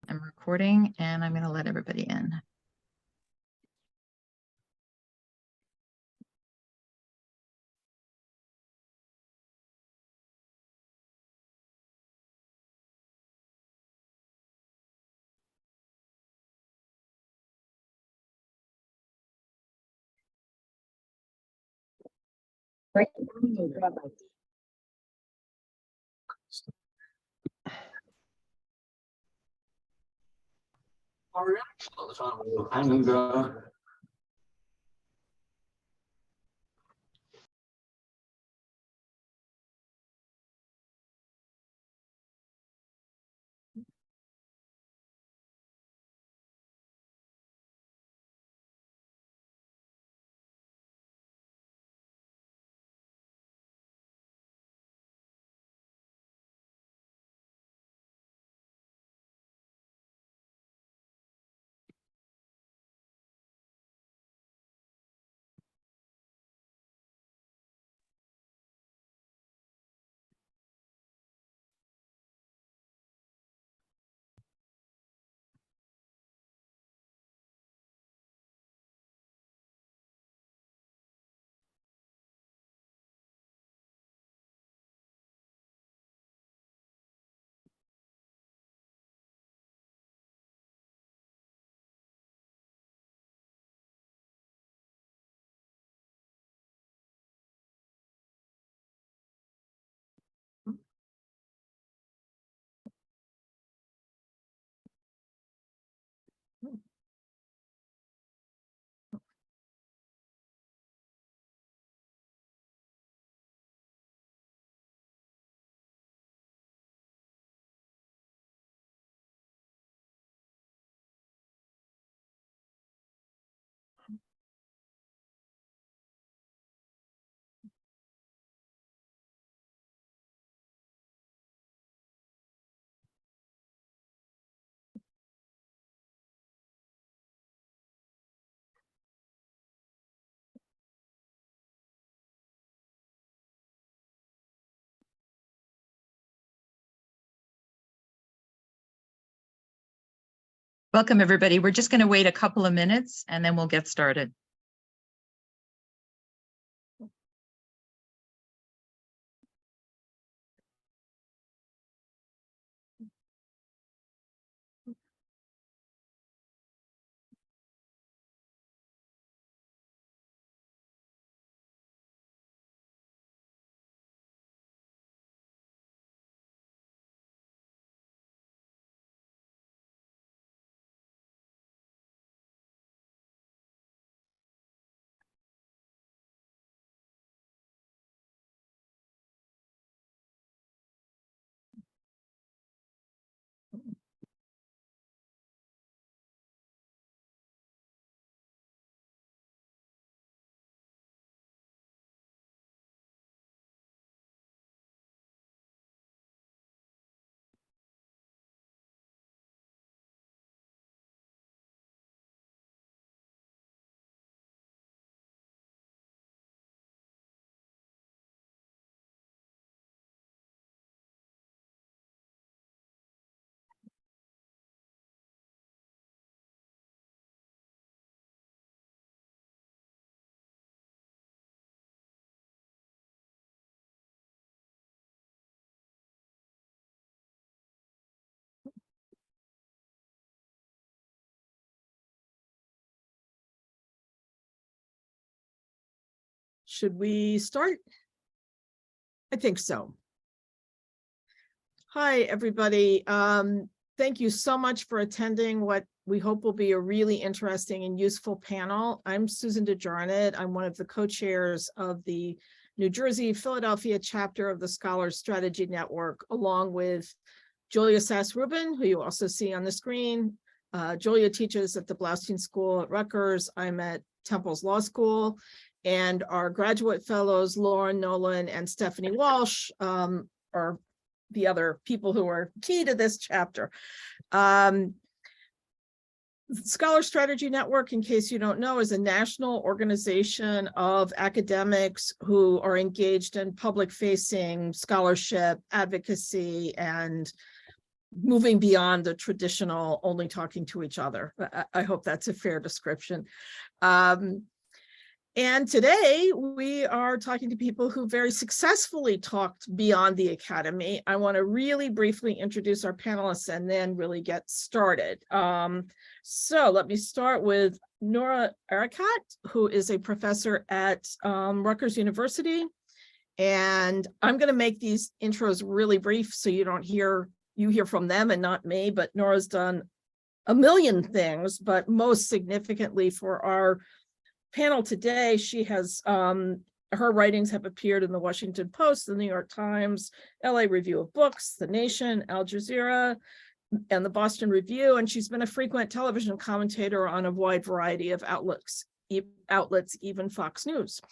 I'm recording and I'm going to let everybody in. Welcome, everybody. We're just going to wait a couple of minutes and then we'll get started. Should we start? I think so. Hi, everybody. Thank you so much for attending what we hope will be a really interesting and useful panel. I'm Susan DeJarnett. I'm one of the co-chairs of the New Jersey, Philadelphia chapter of the Scholars Strategy Network, along with Julia Sass-Rubin, who you also see on the screen. Julia teaches at the Blaustein School at Rutgers. I'm at Temple's Law School. And our graduate fellows, Lauren Nolan and Stephanie Walsh, are the other people who are key to this chapter. Scholar Strategy Network, in case you don't know, is a national organization of academics who are engaged in public-facing scholarship, advocacy, and moving beyond the traditional only talking to each other. I hope that's a fair description. And today we are talking to people who very successfully talked beyond the academy. I want to really briefly introduce our panelists and then really get started. So let me start with Noura Erakat, who is a professor at Rutgers University. And I'm going to make these intros really brief so you hear from them and not me, but Noura's done a million things, but most significantly for our panel today, she has her writings have appeared in the Washington Post, the New York Times, LA Review of Books, The Nation, Al Jazeera, and the Boston Review, and she's been a frequent television commentator on a wide variety of outlets, even Fox News.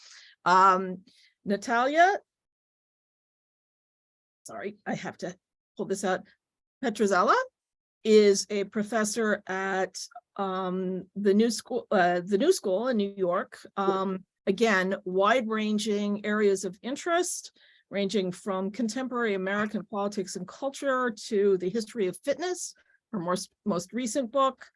Natalia, sorry, I have to pull this out. Petrzela is a professor at the New School in New York. Again, wide-ranging areas of interest, ranging from contemporary American politics and culture to the history of fitness, her most recent book.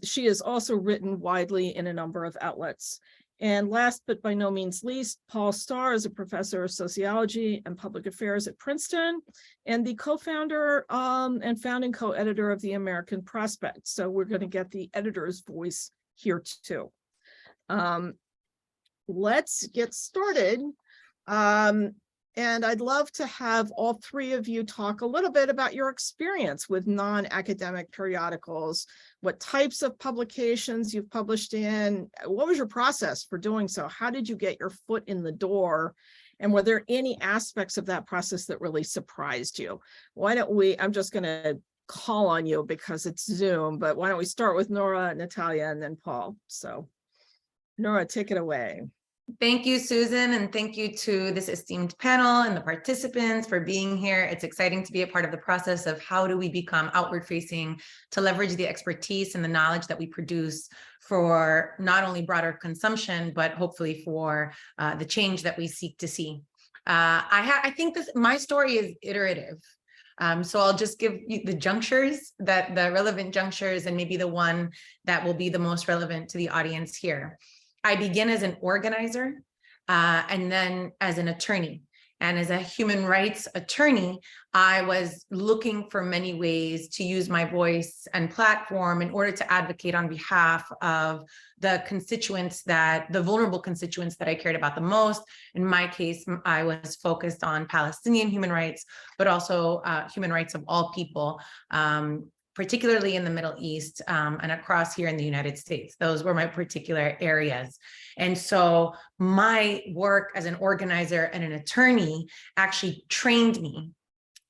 She has also written widely in a number of outlets. And last but by no means least, Paul Starr is a professor of sociology and public affairs at Princeton and the co-founder and founding co-editor of the American Prospect. So we're going to get the editor's voice here too. Let's get started. And I'd love to have all three of you talk a little bit about your experience with non-academic periodicals, what types of publications you've published in, what was your process for doing so? How did you get your foot in the door? And were there any aspects of that process that really surprised you? Why don't we, I'm just going to call on you because it's Zoom, but why don't we start with Noura, Natalia, and then Paul. So Noura, take it away. Thank you, Susan, and thank you to this esteemed panel and the participants for being here. It's exciting to be a part of the process of how do we become outward facing to leverage the expertise and the knowledge that we produce for not only broader consumption, but hopefully for the change that we seek to see. I think my story is iterative. So I'll just give you the junctures, the relevant junctures, and maybe the one that will be the most relevant to the audience here. I began as an organizer and then as an attorney. And as a human rights attorney, I was looking for many ways to use my voice and platform in order to advocate on behalf of the vulnerable constituents that I cared about the most. In my case, I was focused on Palestinian human rights, but also human rights of all people, particularly in the Middle East and across here in the United States. Those were my particular areas. And so my work as an organizer and an attorney actually trained me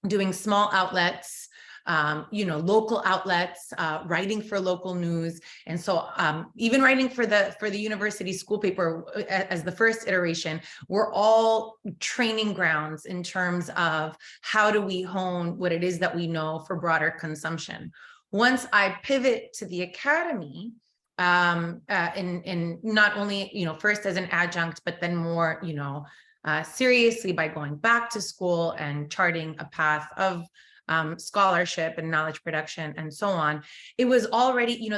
doing small outlets, local outlets, writing for local news. And so even writing for the university school paper as the first iteration, were all training grounds in terms of how do we hone what it is that we know for broader consumption. Once I pivot to the academy, in not only, first as an adjunct, but then more, seriously by going back to school and charting a path of scholarship and knowledge production and so on. It was already,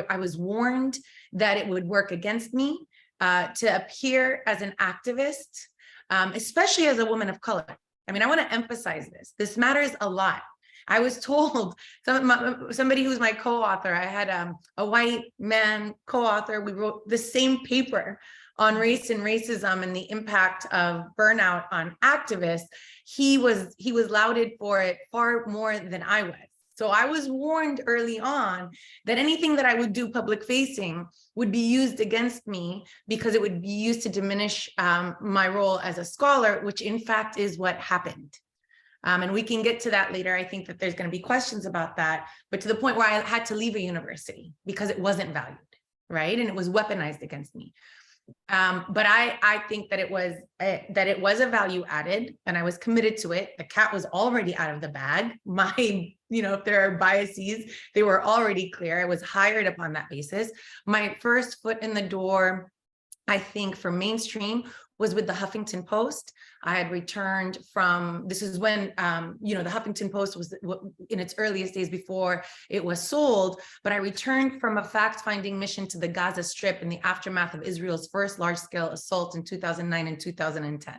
I was warned that it would work against me to appear as an activist, especially as a woman of color. I mean, I want to emphasize this. This matters a lot. I was told, somebody who's my co-author, I had a white man co-author, we wrote the same paper on race and racism and the impact of burnout on activists. He was lauded for it far more than I was. So I was warned early on that anything that I would do public facing would be used against me because it would be used to diminish my role as a scholar, which in fact is what happened. And we can get to that later. I think that there's going to be questions about that, but to the point where I had to leave a university because it wasn't valued, right? And it was weaponized against me. But I think that it was a value added, and I was committed to it. The cat was already out of the bag. If there are biases, they were already clear. I was hired upon that basis. My first foot in the door I think for mainstream was with the Huffington Post. I had returned from, this is when, the Huffington Post was in its earliest days before it was sold, but I returned from a fact-finding mission to the Gaza Strip in the aftermath of Israel's first large-scale assault in 2009 and 2010.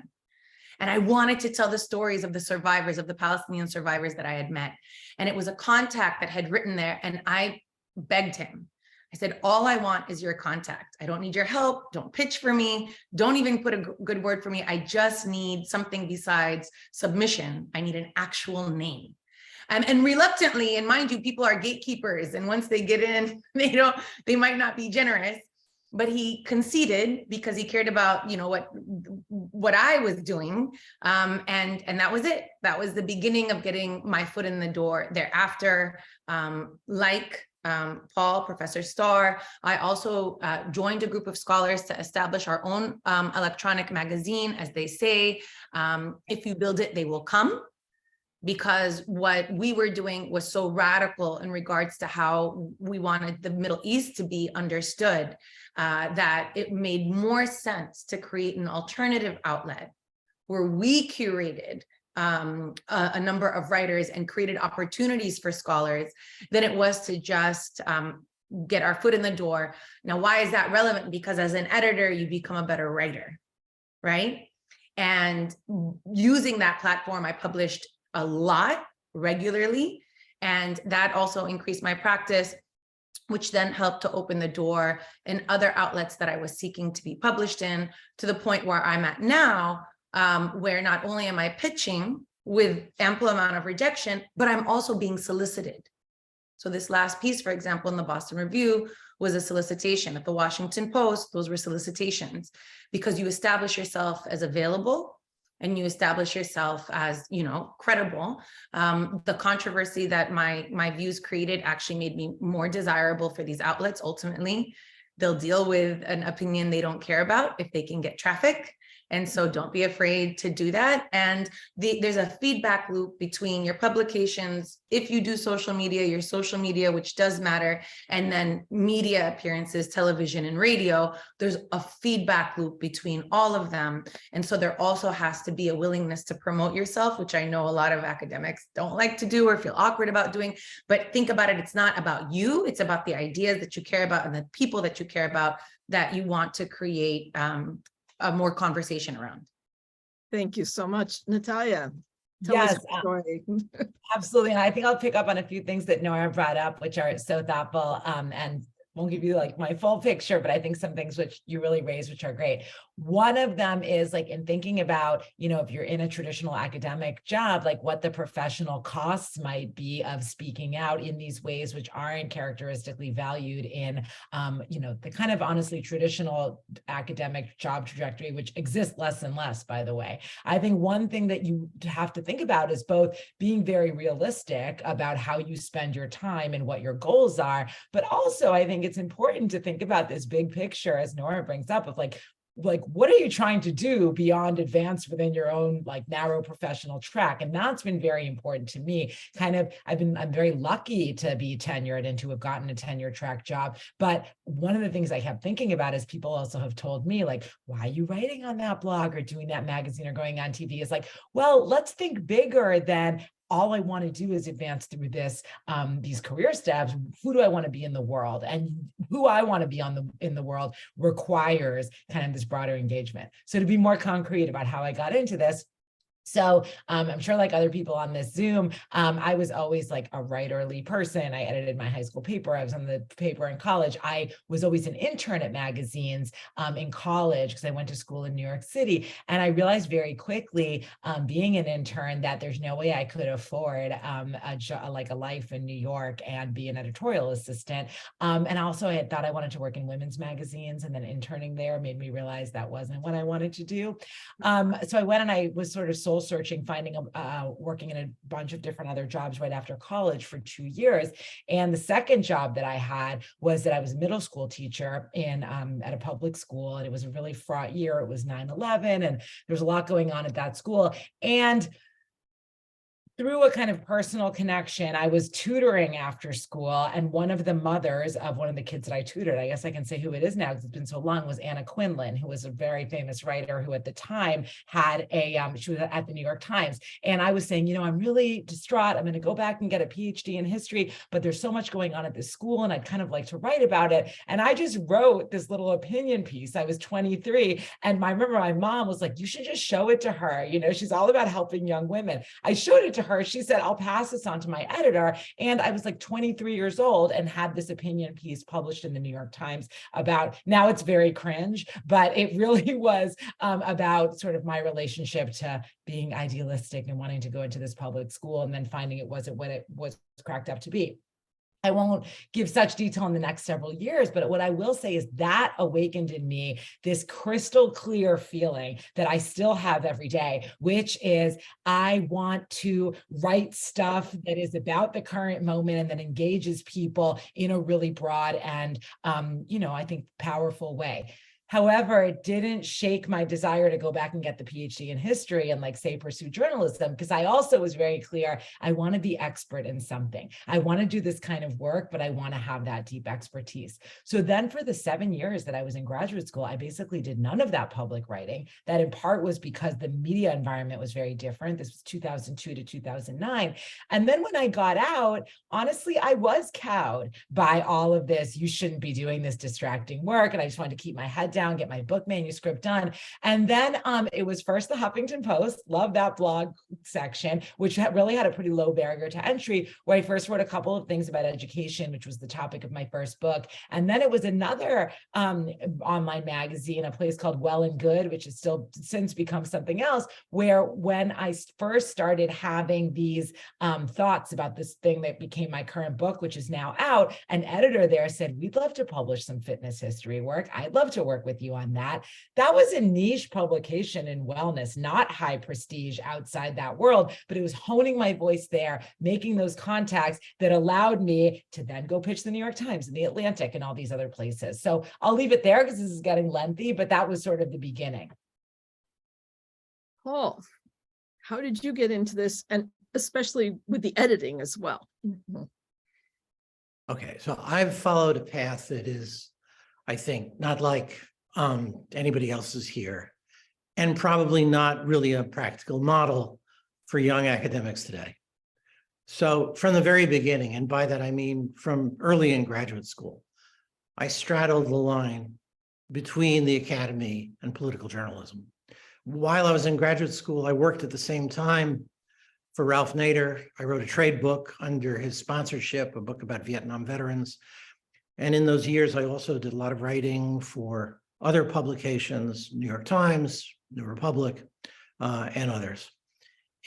And I wanted to tell the stories of the survivors, of the Palestinian survivors that I had met. And it was a contact that had written there, and I begged him. I said, all I want is your contact. I don't need your help. Don't pitch for me. Don't even put a good word for me. I just need something besides submission. I need an actual name. And reluctantly, and mind you, people are gatekeepers. And once they get in, they might not be generous. But he conceded because he cared about, what I was doing. And that was it. That was the beginning of getting my foot in the door. Thereafter, Paul, Professor Starr, I also joined a group of scholars to establish our own electronic magazine, as they say, if you build it, they will come. Because what we were doing was so radical in regards to how we wanted the Middle East to be understood, that it made more sense to create an alternative outlet where we curated a number of writers and created opportunities for scholars than it was to just get our foot in the door. Now, why is that relevant? Because as an editor, you become a better writer, right? And using that platform, I published a lot regularly, and that also increased my practice, which then helped to open the door in other outlets that I was seeking to be published in, to the point where I'm at now, where not only am I pitching with ample amount of rejection, but I'm also being solicited. So this last piece, for example, in the Boston Review was a solicitation. At the Washington Post, those were solicitations, because you establish yourself as available and you establish yourself as, credible. The controversy that my views created actually made me more desirable for these outlets. Ultimately, they'll deal with an opinion they don't care about if they can get traffic. And so don't be afraid to do that. And there's a feedback loop between your publications, if you do social media, your social media, which does matter, and then media appearances, television and radio. There's a feedback loop between all of them. And so there also has to be a willingness to promote yourself, which I know a lot of academics don't like to do or feel awkward about doing. But think about it, it's not about you, it's about the ideas that you care about and the people that you care about that you want to create a more conversation around. Thank you so much, Natalia. Tell us your story. Absolutely. And I think I'll pick up on a few things that Noura brought up, which are so thoughtful, and won't give you like my full picture, but I think some things which you really raised, which are great. One of them is like in thinking about, if you're in a traditional academic job, like what the professional costs might be of speaking out in these ways, which aren't characteristically valued in, the kind of honestly traditional academic job trajectory, which exists less and less, by the way. I think one thing that you have to think about is both being very realistic about how you spend your time and what your goals are, but also I think it's important to think about this big picture, as Noura brings up, of like what are you trying to do beyond advance within your own like narrow professional track? And that's been very important to me. I'm very lucky to be tenured and to have gotten a tenure track job. But one of the things I kept thinking about is people also have told me like, why are you writing on that blog or doing that magazine or going on TV? Is like, well, let's think bigger than all I want to do is advance through these career steps. Who do I want to be in the world? And who I want to be in the world requires kind of this broader engagement. So to be more concrete about how I got into this, so I'm sure like other people on this Zoom, I was always like a writerly person. I edited my high school paper. I was on the paper in college. I was always an intern at magazines in college because I went to school in New York City. And I realized very quickly being an intern that there's no way I could afford like a life in New York and be an editorial assistant. And also I had thought I wanted to work in women's magazines, and then interning there made me realize that wasn't what I wanted to do. So I went and I was sort of soul searching, working in a bunch of different other jobs right after college for 2 years. And the second job that I had was that I was a middle school teacher at a public school. And it was a really fraught year. It was 9/11 and there was a lot going on at that school. And through a kind of personal connection, I was tutoring after school, and one of the mothers of one of the kids that I tutored, I guess I can say who it is now because it's been so long, was Anna Quinlan, who was a very famous writer who at the time had she was at the New York Times. And I was saying, I'm really distraught. I'm going to go back and get a PhD in history, but there's so much going on at this school and I'd kind of like to write about it. And I just wrote this little opinion piece. I was 23. And I remember my mom was like, you should just show it to her. She's all about helping young women. I showed it to her. She said, I'll pass this on to my editor. And I was like 23 years old and had this opinion piece published in the New York Times about, now it's very cringe, but it really was about sort of my relationship to being idealistic and wanting to go into this public school and then finding it wasn't what it was cracked up to be. I won't give such detail in the next several years, but what I will say is that awakened in me this crystal clear feeling that I still have every day, which is I want to write stuff that is about the current moment and that engages people in a really broad and, I think powerful way. However, it didn't shake my desire to go back and get the PhD in history and pursue journalism, because I also was very clear, I want to be expert in something. I want to do this kind of work, but I want to have that deep expertise. So then for the 7 years that I was in graduate school, I basically did none of that public writing. That in part was because the media environment was very different. This was 2002 to 2009. And then when I got out, honestly, I was cowed by all of this. You shouldn't be doing this distracting work. And I just wanted to keep my head down, get my book manuscript done. And then it was first the Huffington Post, love that blog section, which really had a pretty low barrier to entry, where I first wrote a couple of things about education, which was the topic of my first book. And then it was another online magazine, a place called Well and Good, which has still since become something else, where when I first started having these thoughts about this thing that became my current book, which is now out, an editor there said, we'd love to publish some fitness history work. I'd love to work with you on that. That was a niche publication in wellness, not high prestige outside that world, but it was honing my voice there, making those contacts that allowed me to then go pitch the New York Times and the Atlantic and all these other places. So I'll leave it there because this is getting lengthy, but that was sort of the beginning. Paul, how did you get into this, and especially with the editing as well? Okay, so I've followed a path that is, I think, not like anybody else's here, and probably not really a practical model for young academics today. So from the very beginning, and by that I mean from early in graduate school, I straddled the line between the academy and political journalism. While I was in graduate school, I worked at the same time for Ralph Nader. I wrote a trade book under his sponsorship, a book about Vietnam veterans. And in those years, I also did a lot of writing for other publications, New York Times, New Republic, and others.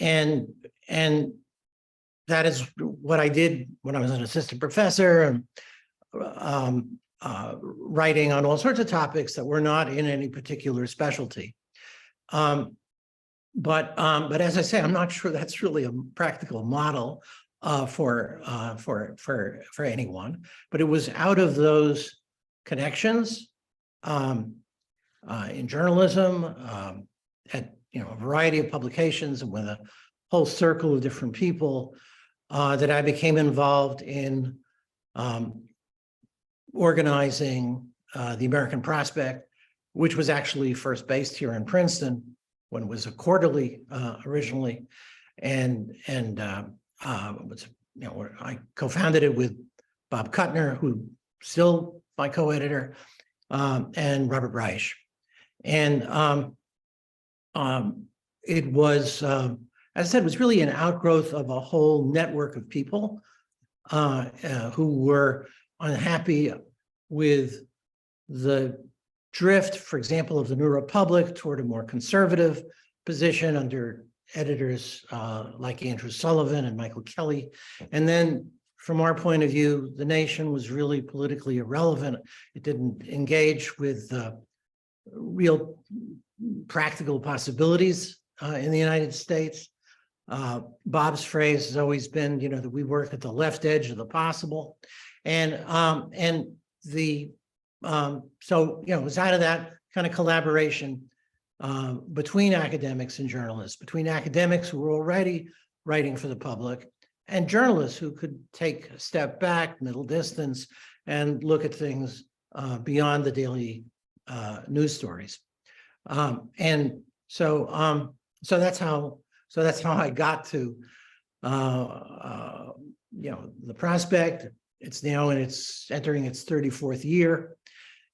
And that is what I did when I was an assistant professor, and writing on all sorts of topics that were not in any particular specialty. But as I say, I'm not sure that's really a practical model for anyone. But it was out of those connections in journalism, at a variety of publications, and with a whole circle of different people, that I became involved in organizing the American Prospect, which was actually first based here in Princeton when it was a quarterly originally, and I co-founded it with Bob Kuttner, who still my co-editor, and Robert Reich. And it was, as I said, it was really an outgrowth of a whole network of people who were unhappy with the drift, for example, of the New Republic toward a more conservative position under editors like Andrew Sullivan and Michael Kelly. And then from our point of view, the nation was really politically irrelevant. It didn't engage with real practical possibilities in the United States. Bob's phrase has always been, that we work at the left edge of the possible. So, it was out of that kind of collaboration between academics and journalists, between academics who were already writing for the public, and journalists who could take a step back, middle distance, and look at things beyond the daily news stories. And so that's how I got to the Prospect. It's now it's entering its 34th year.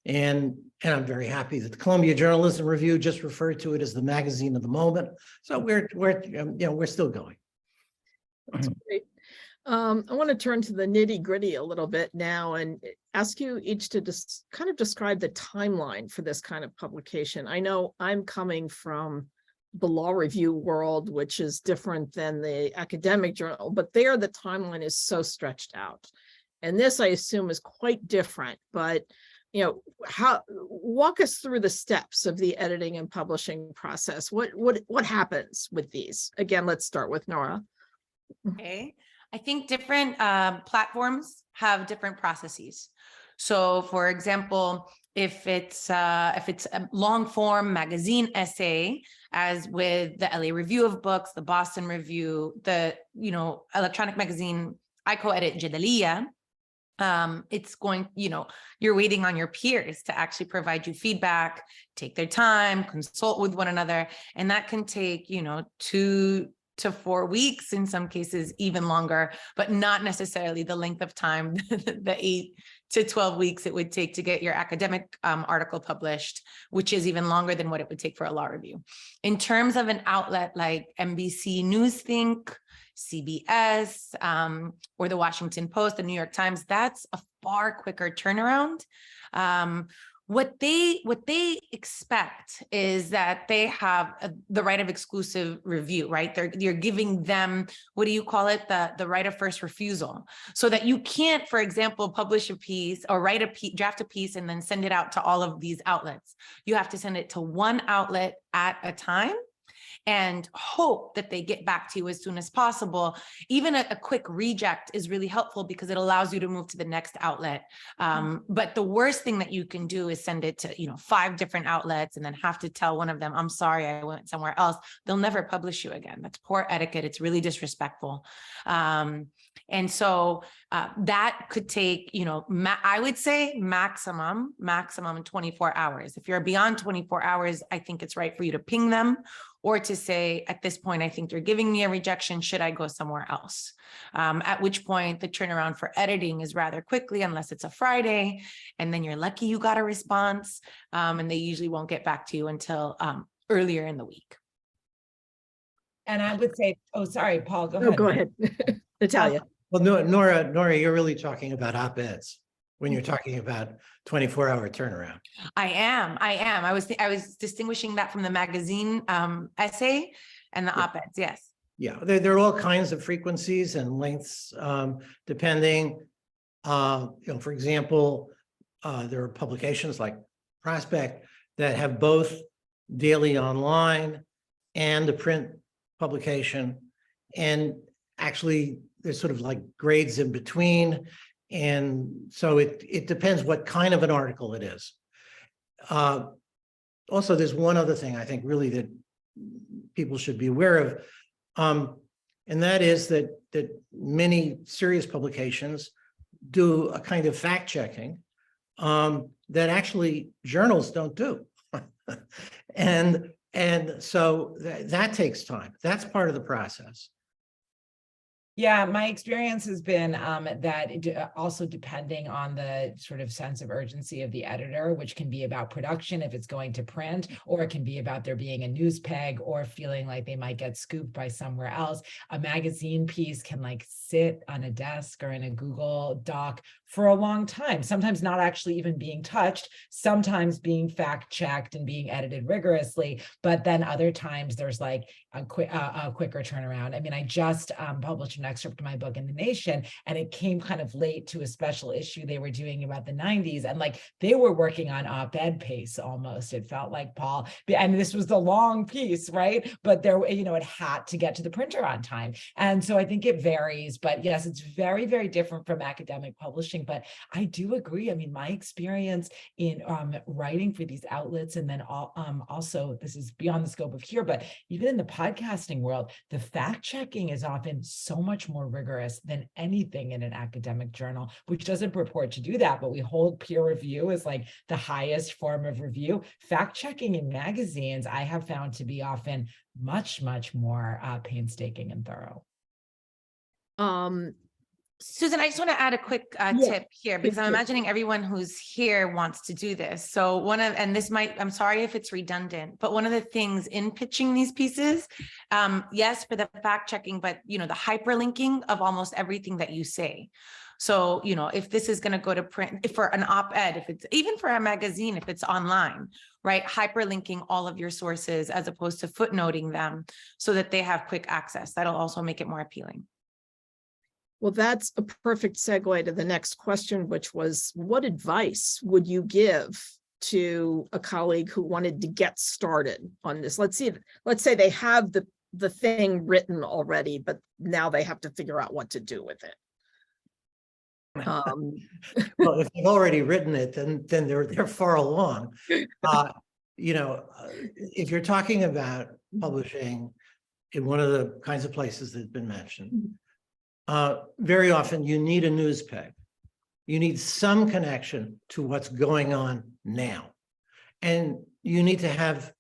And I'm very happy that the Columbia Journalism Review just referred to it as the magazine of the moment. So we're still going. That's great. I want to turn to the nitty gritty a little bit now and ask you each to just kind of describe the timeline for this kind of publication. I know I'm coming from the law review world, which is different than the academic journal, but there the timeline is so stretched out. And this, I assume, is quite different, but walk us through the steps of the editing and publishing process. What happens with these? Again, let's start with Noura. Okay. I think different platforms have different processes. So for example, if it's a long form magazine essay, as with the LA Review of Books, the Boston Review, the electronic magazine I co-edit Natalia, it's going, you're waiting on your peers to actually provide you feedback, take their time, consult with one another. And that can take, 2 to 4 weeks, in some cases, even longer, but not necessarily the length of time, the 8 to 12 weeks it would take to get your academic article published, which is even longer than what it would take for a law review. In terms of an outlet like NBC Newsthink, CBS, or the Washington Post, the New York Times, that's a far quicker turnaround. What they expect is that they have the right of exclusive review, right? You're giving them, what do you call it? The right of first refusal, so that you can't, for example, publish a piece or draft a piece and then send it out to all of these outlets. You have to send it to one outlet at a time and hope that they get back to you as soon as possible. Even a quick reject is really helpful because it allows you to move to the next outlet. But the worst thing that you can do is send it to 5 different outlets and then have to tell one of them, I'm sorry, I went somewhere else. They'll never publish you again. That's poor etiquette. It's really disrespectful. And so that could take, I would say maximum 24 hours. If you're beyond 24 hours, I think it's right for you to ping them or to say, at this point, I think you're giving me a rejection. Should I go somewhere else? At which point the turnaround for editing is rather quickly, unless it's a Friday, and then you're lucky you got a response, and they usually won't get back to you until earlier in the week. And I would say, oh, sorry, Paul, go Oh, ahead. go ahead, Natalia. Well, Noura, you're really talking about op-eds when you're talking about 24-hour turnaround. I am. I was distinguishing that from the magazine essay and the op-eds. Yes. Yeah, there are all kinds of frequencies and lengths, depending. For example, there are publications like Prospect that have both daily online and a print publication, and actually there's sort of like grades in between. And so it depends what kind of an article it is. Also, there's one other thing I think really that people should be aware of, and that is that many serious publications do a kind of fact checking that actually journals don't do. and so that takes time. That's part of the process. Yeah, my experience has been that also depending on the sort of sense of urgency of the editor, which can be about production if it's going to print, or it can be about there being a news peg or feeling like they might get scooped by somewhere else. A magazine piece can like sit on a desk or in a Google Doc for a long time, sometimes not actually even being touched, sometimes being fact checked and being edited rigorously, but then other times there's like a quicker turnaround. I mean, I just published an excerpt of my book in The Nation, and it came kind of late to a special issue they were doing about the 90s, and like they were working on op-ed pace almost, it felt like, Paul, and this was the long piece, right? But there, it had to get to the printer on time. And so I think it varies, but yes, it's very, very different from academic publishing but I do agree. I mean, my experience in writing for these outlets, and then also, this is beyond the scope of here, but even in the podcasting world, the fact checking is often so much more rigorous than anything in an academic journal, which doesn't purport to do that, but we hold peer review as like the highest form of review. Fact checking in magazines, I have found to be often much, much more painstaking and thorough. Susan, I just want to add a quick tip here, because I'm imagining everyone who's here wants to do this. So and this might, I'm sorry if it's redundant, but one of the things in pitching these pieces, yes, for the fact checking, but the hyperlinking of almost everything that you say. So, if this is going to go to print, if for an op-ed, if it's even for a magazine, if it's online, right, hyperlinking all of your sources as opposed to footnoting them so that they have quick access. That'll also make it more appealing. Well, that's a perfect segue to the next question, which was, what advice would you give to a colleague who wanted to get started on this? Let's say they have the thing written already, but now they have to figure out what to do with it. Well, if they've already written it, then they're far along. If you're talking about publishing in one of the kinds of places that have been mentioned, very often you need a news peg. You need some connection to what's going on now. And you need to have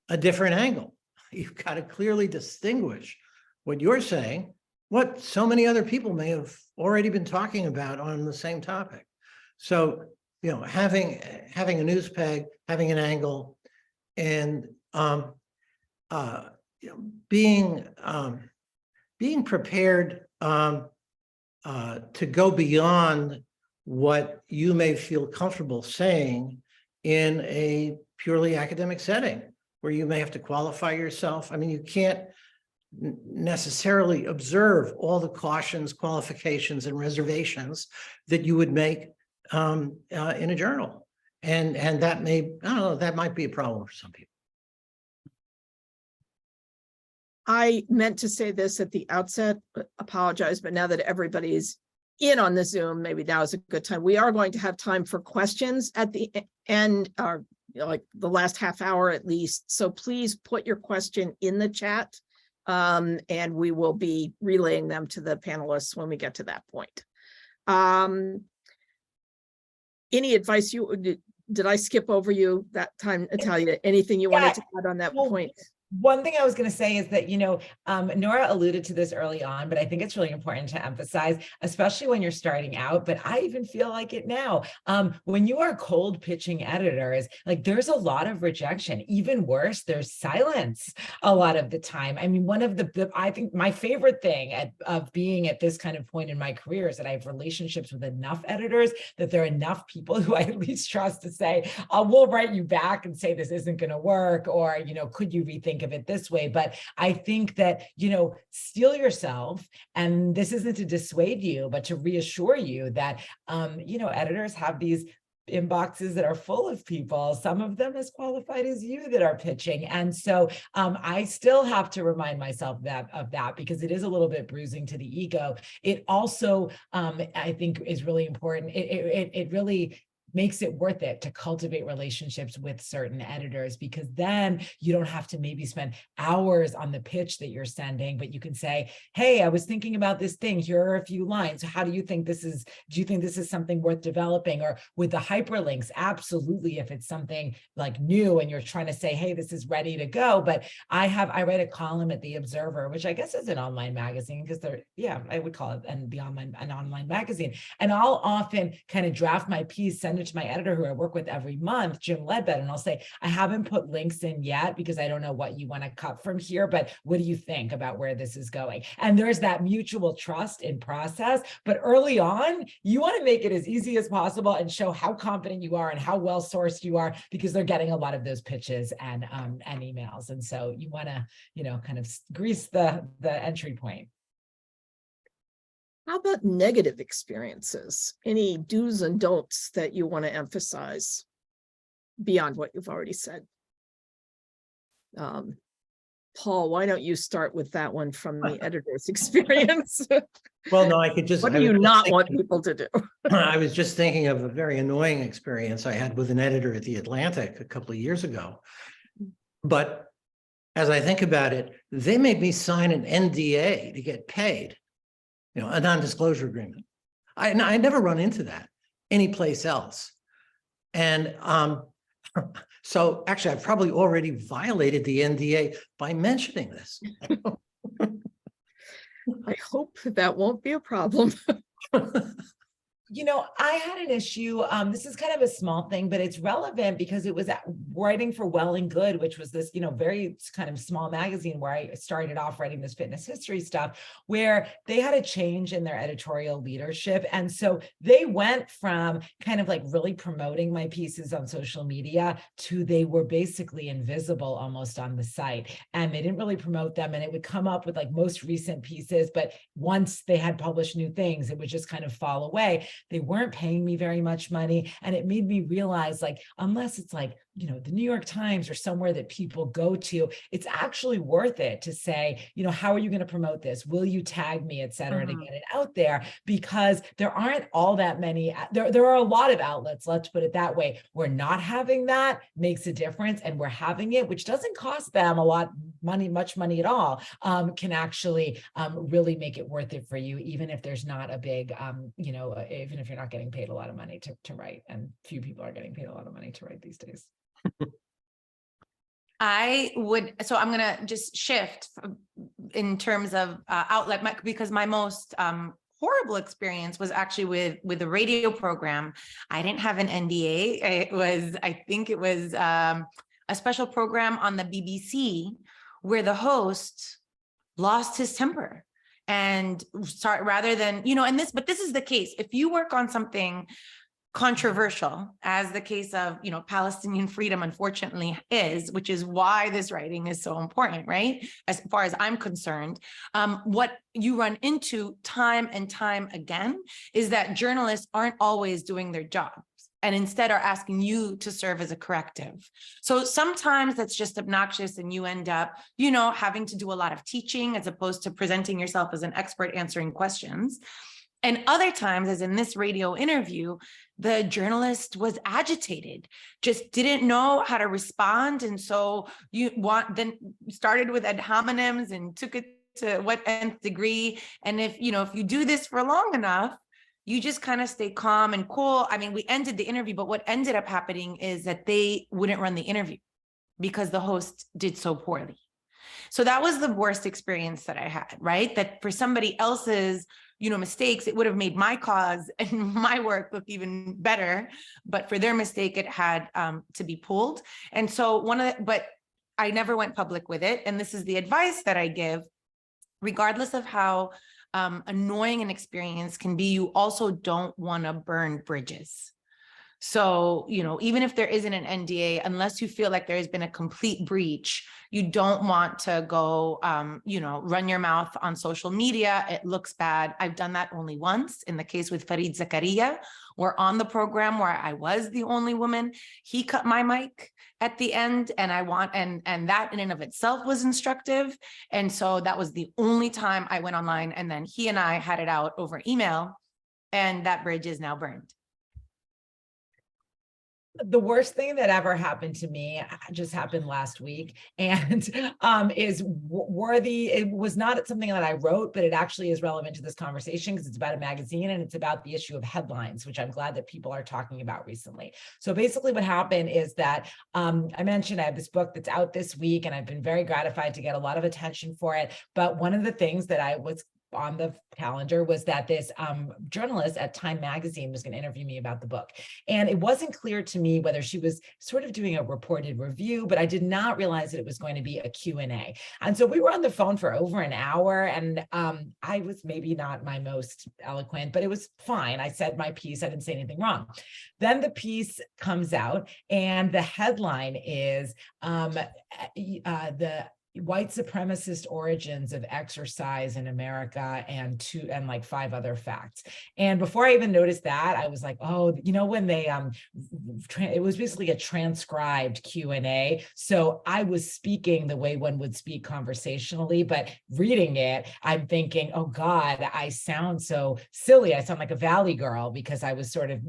a different angle. You've got to clearly distinguish what you're saying, what so many other people may have already been talking about on the same topic. So, having a news peg, having an angle, and being prepared to go beyond what you may feel comfortable saying in a purely academic setting, where you may have to qualify yourself. I mean, you can't necessarily observe all the cautions, qualifications, and reservations that you would make in a journal. And that that might be a problem for some people. I meant to say this at the outset, apologize, but now that everybody's in on the Zoom, maybe now is a good time. We are going to have time for questions at the end, or like the last half hour at least. So please put your question in the chat, and we will be relaying them to the panelists when we get to that point. Any advice did I skip over you that time, Natalia? Anything you wanted to add on that point? One thing I was going to say is that, Noura alluded to this early on, but I think it's really important to emphasize, especially when you're starting out, but I even feel like it now. When you are cold pitching editors, like there's a lot of rejection. Even worse, there's silence a lot of the time. I mean, one of I think my favorite thing of being at this kind of point in my career is that I have relationships with enough editors that there are enough people who I at least trust to say, we'll write you back and say this isn't going to work, or, could you rethink of it this way? But I think that, steel yourself, and this isn't to dissuade you, but to reassure you that, editors have these inboxes that are full of people, some of them as qualified as you, that are pitching. And so I still have to remind myself of that because it is a little bit bruising to the ego. It also, I think, is really important. It really makes it worth it to cultivate relationships with certain editors, because then you don't have to maybe spend hours on the pitch that you're sending, but you can say, hey, I was thinking about this thing. Here are a few lines. How do you think this is? Do you think this is something worth developing? Or with the hyperlinks, absolutely, if it's something like new and you're trying to say, hey, this is ready to go. But I write a column at The Observer, which I guess is an online magazine, because I would call it an online magazine. And I'll often kind of draft my piece, send it to my editor who I work with every month, Jim Ledbetter, and I'll say, I haven't put links in yet because I don't know what you want to cut from here, but what do you think about where this is going? And there's that mutual trust in process. But early on, you want to make it as easy as possible and show how confident you are and how well sourced you are, because they're getting a lot of those pitches and emails. And so you want to, kind of grease the entry point. How about negative experiences? Any do's and don'ts that you want to emphasize beyond what you've already said? Paul, why don't you start with that one from the editor's experience? Well, no, I could just. What I do was you just not want thinking- people to do? I was just thinking of a very annoying experience I had with an editor at The Atlantic a couple of years ago. But as I think about it, they made me sign an NDA to get paid, a non-disclosure agreement. I never run into that anyplace else. And so actually, I've probably already violated the NDA by mentioning this. I hope that won't be a problem. I had an issue. This is kind of a small thing, but it's relevant because it was writing for Well and Good, which was this, very kind of small magazine where I started off writing this fitness history stuff, where they had a change in their editorial leadership. And so they went from kind of like really promoting my pieces on social media to they were basically invisible almost on the site. And they didn't really promote them. And it would come up with like most recent pieces. But once they had published new things, it would just kind of fall away. They weren't paying me very much money. And it made me realize, like, unless it's like, the New York Times or somewhere that people go to, it's actually worth it to say, how are you going to promote this? Will you tag me, et cetera, to get it out there? Because there aren't all that many, there are a lot of outlets, let's put it that way, where not having that makes a difference, and we're having it, which doesn't cost them a lot money, much money at all, can actually really make it worth it for you, even if there's not a big, even if you're not getting paid a lot of money to write, and few people are getting paid a lot of money to write these days. So I'm going to just shift in terms of outlet, because my most horrible experience was actually with a radio program. I didn't have an NDA. I think it was a special program on the BBC where the host lost his temper and rather than, but this is the case. If you work on something controversial, as the case of, Palestinian freedom, unfortunately is, which is why this writing is so important, right? As far as I'm concerned, what you run into time and time again is that journalists aren't always doing their jobs, and instead are asking you to serve as a corrective. So sometimes that's just obnoxious, and you end up, having to do a lot of teaching as opposed to presenting yourself as an expert answering questions. And other times, as in this radio interview, the journalist was agitated, just didn't know how to respond. And so then started with ad hominems and took it to what nth degree. And if you do this for long enough, you just kind of stay calm and cool. I mean, we ended the interview, but what ended up happening is that they wouldn't run the interview because the host did so poorly. So that was the worst experience that I had, right? That for somebody else's, mistakes, it would have made my cause and my work look even better. But for their mistake, it had to be pulled. And so but I never went public with it. And this is the advice that I give, regardless of how annoying an experience can be, you also don't want to burn bridges. So, even if there isn't an NDA, unless you feel like there has been a complete breach, you don't want to go, run your mouth on social media. It looks bad. I've done that only once in the case with Farid Zakaria. We're on the program where I was the only woman. He cut my mic at the end, and and that in and of itself was instructive. And so that was the only time I went online, and then he and I had it out over email, and that bridge is now burned. The worst thing that ever happened to me just happened last week, and is worthy. It was not something that I wrote, but it actually is relevant to this conversation because it's about a magazine and it's about the issue of headlines, which I'm glad that people are talking about recently. So basically what happened is that I mentioned I have this book that's out this week, and I've been very gratified to get a lot of attention for it. But one of the things that I was on the calendar was that this journalist at Time Magazine was going to interview me about the book. And it wasn't clear to me whether she was sort of doing a reported review, but I did not realize that it was going to be a Q&A. And so we were on the phone for over an hour, and I was maybe not my most eloquent, but it was fine. I said my piece. I didn't say anything wrong. Then the piece comes out, and the headline is the white supremacist origins of exercise in America and like 5 other facts. And before I even noticed that, I was like, oh, you know, when they, it was basically a transcribed Q&A. So I was speaking the way one would speak conversationally, but reading it, I'm thinking, oh God, I sound so silly. I sound like a Valley girl because I was sort of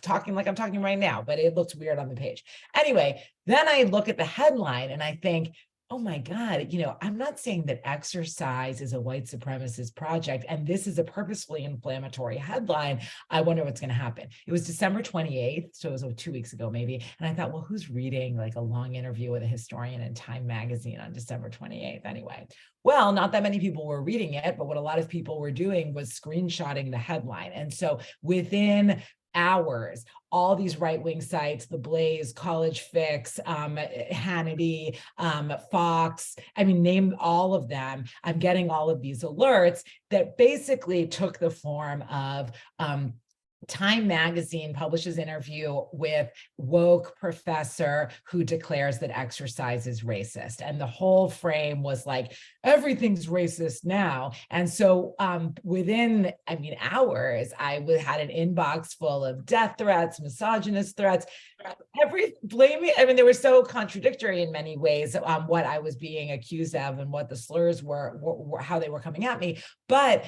talking like I'm talking right now, but it looked weird on the page. Anyway, then I look at the headline and I think, oh my God, you know, I'm not saying that exercise is a white supremacist project, and this is a purposefully inflammatory headline. I wonder what's going to happen. It was December 28th, so it was 2 weeks ago maybe. And I thought, well, who's reading like a long interview with a historian in Time magazine on December 28th anyway? Well, not that many people were reading it, but what a lot of people were doing was screenshotting the headline. And so within hours, all these right-wing sites, The Blaze, College Fix, Hannity, Fox, I mean, name all of them. I'm getting all of these alerts that basically took the form of Time magazine publishes interview with woke professor who declares that exercise is racist. And the whole frame was like, everything's racist now. And so within, I mean, hours, I had an inbox full of death threats, misogynist threats, blaming. I mean, they were so contradictory in many ways, what I was being accused of and what the slurs were how they were coming at me. But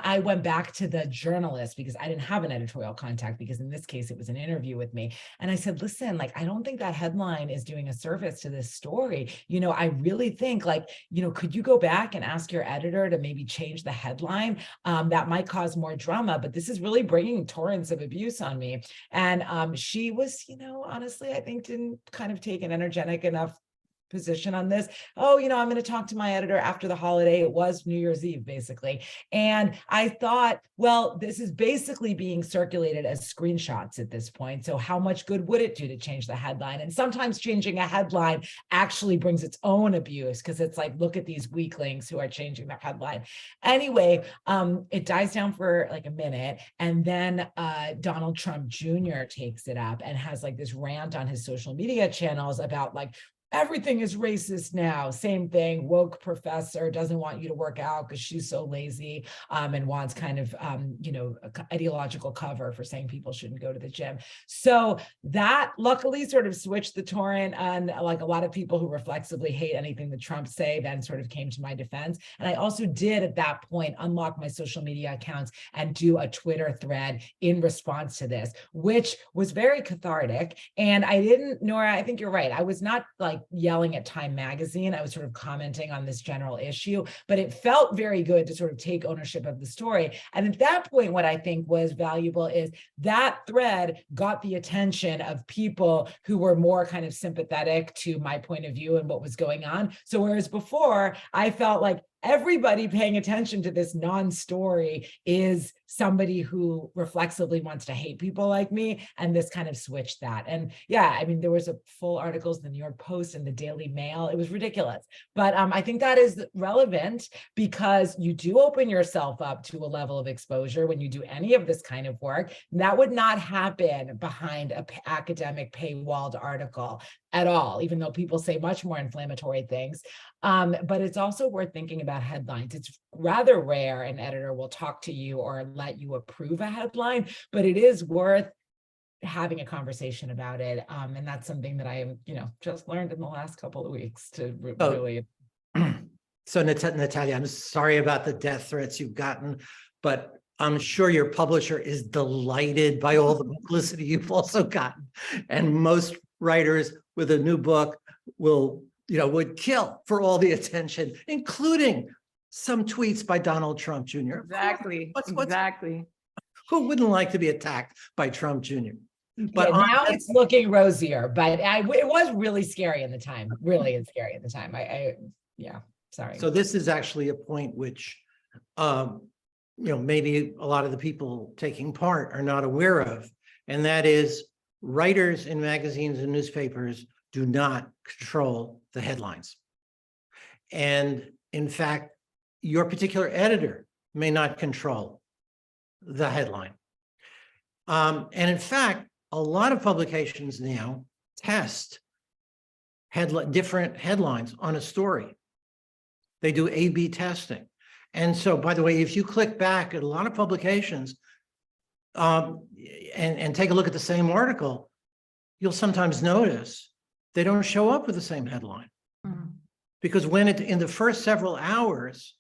I went back to the journalist because I didn't have an editorial contact, because in this case, it was an interview with me. And I said, listen, like, I don't think that headline is doing a service to this story. You know, I really think, like, you know, could you go back and ask your editor to maybe change the headline? That might cause more drama, but this is really bringing torrents of abuse on me. And she was, you know, honestly, I think didn't kind of take an energetic enough position on this. Oh, you know, I'm going to talk to my editor after the holiday. It was New Year's Eve, basically. And I thought, well, this is basically being circulated as screenshots at this point. So how much good would it do to change the headline? And sometimes changing a headline actually brings its own abuse, because it's like, look at these weaklings who are changing their headline. Anyway, it dies down for like a minute. And then Donald Trump Jr. takes it up and has like this rant on his social media channels about like, everything is racist now. Same thing. Woke professor doesn't want you to work out because she's so lazy, and wants kind of, you know, ideological cover for saying people shouldn't go to the gym. So that luckily sort of switched the torrent, and like a lot of people who reflexively hate anything that Trump say then sort of came to my defense. And I also did at that point unlock my social media accounts and do a Twitter thread in response to this, which was very cathartic. And I didn't, Noura, I think you're right. I was not like yelling at Time magazine. I was sort of commenting on this general issue, but it felt very good to sort of take ownership of the story. And at that point, what I think was valuable is that thread got the attention of people who were more kind of sympathetic to my point of view and what was going on. So whereas before, I felt like everybody paying attention to this non-story is somebody who reflexively wants to hate people like me, and this kind of switched that. And yeah, I mean, there was a full articles in the New York Post and the Daily Mail. It was ridiculous. But I think that is relevant because you do open yourself up to a level of exposure when you do any of this kind of work. That would not happen behind an academic paywalled article at all, even though people say much more inflammatory things. But it's also worth thinking about headlines. It's rather rare an editor will talk to you or let you approve a headline, but it is worth having a conversation about it. And that's something that I, you know, just learned in the last couple of weeks to really. So Natalia, I'm sorry about the death threats you've gotten, but I'm sure your publisher is delighted by all the publicity you've also gotten. And most writers with a new book will, you know, would kill for all the attention, including some tweets by Donald Trump Jr. Exactly. Exactly. Who wouldn't like to be attacked by Trump Jr.? But yeah, now it's looking rosier, but it was really scary in the time. Really scary at the time. Yeah, sorry. So this is actually a point which, you know, maybe a lot of the people taking part are not aware of, and that is writers in magazines and newspapers do not control the headlines. And in fact, your particular editor may not control the headline. And in fact, a lot of publications now test different headlines on a story. They do A/B testing. And so, by the way, if you click back at a lot of publications and take a look at the same article, you'll sometimes notice they don't show up with the same headline. Mhm. Because when in the first several hours,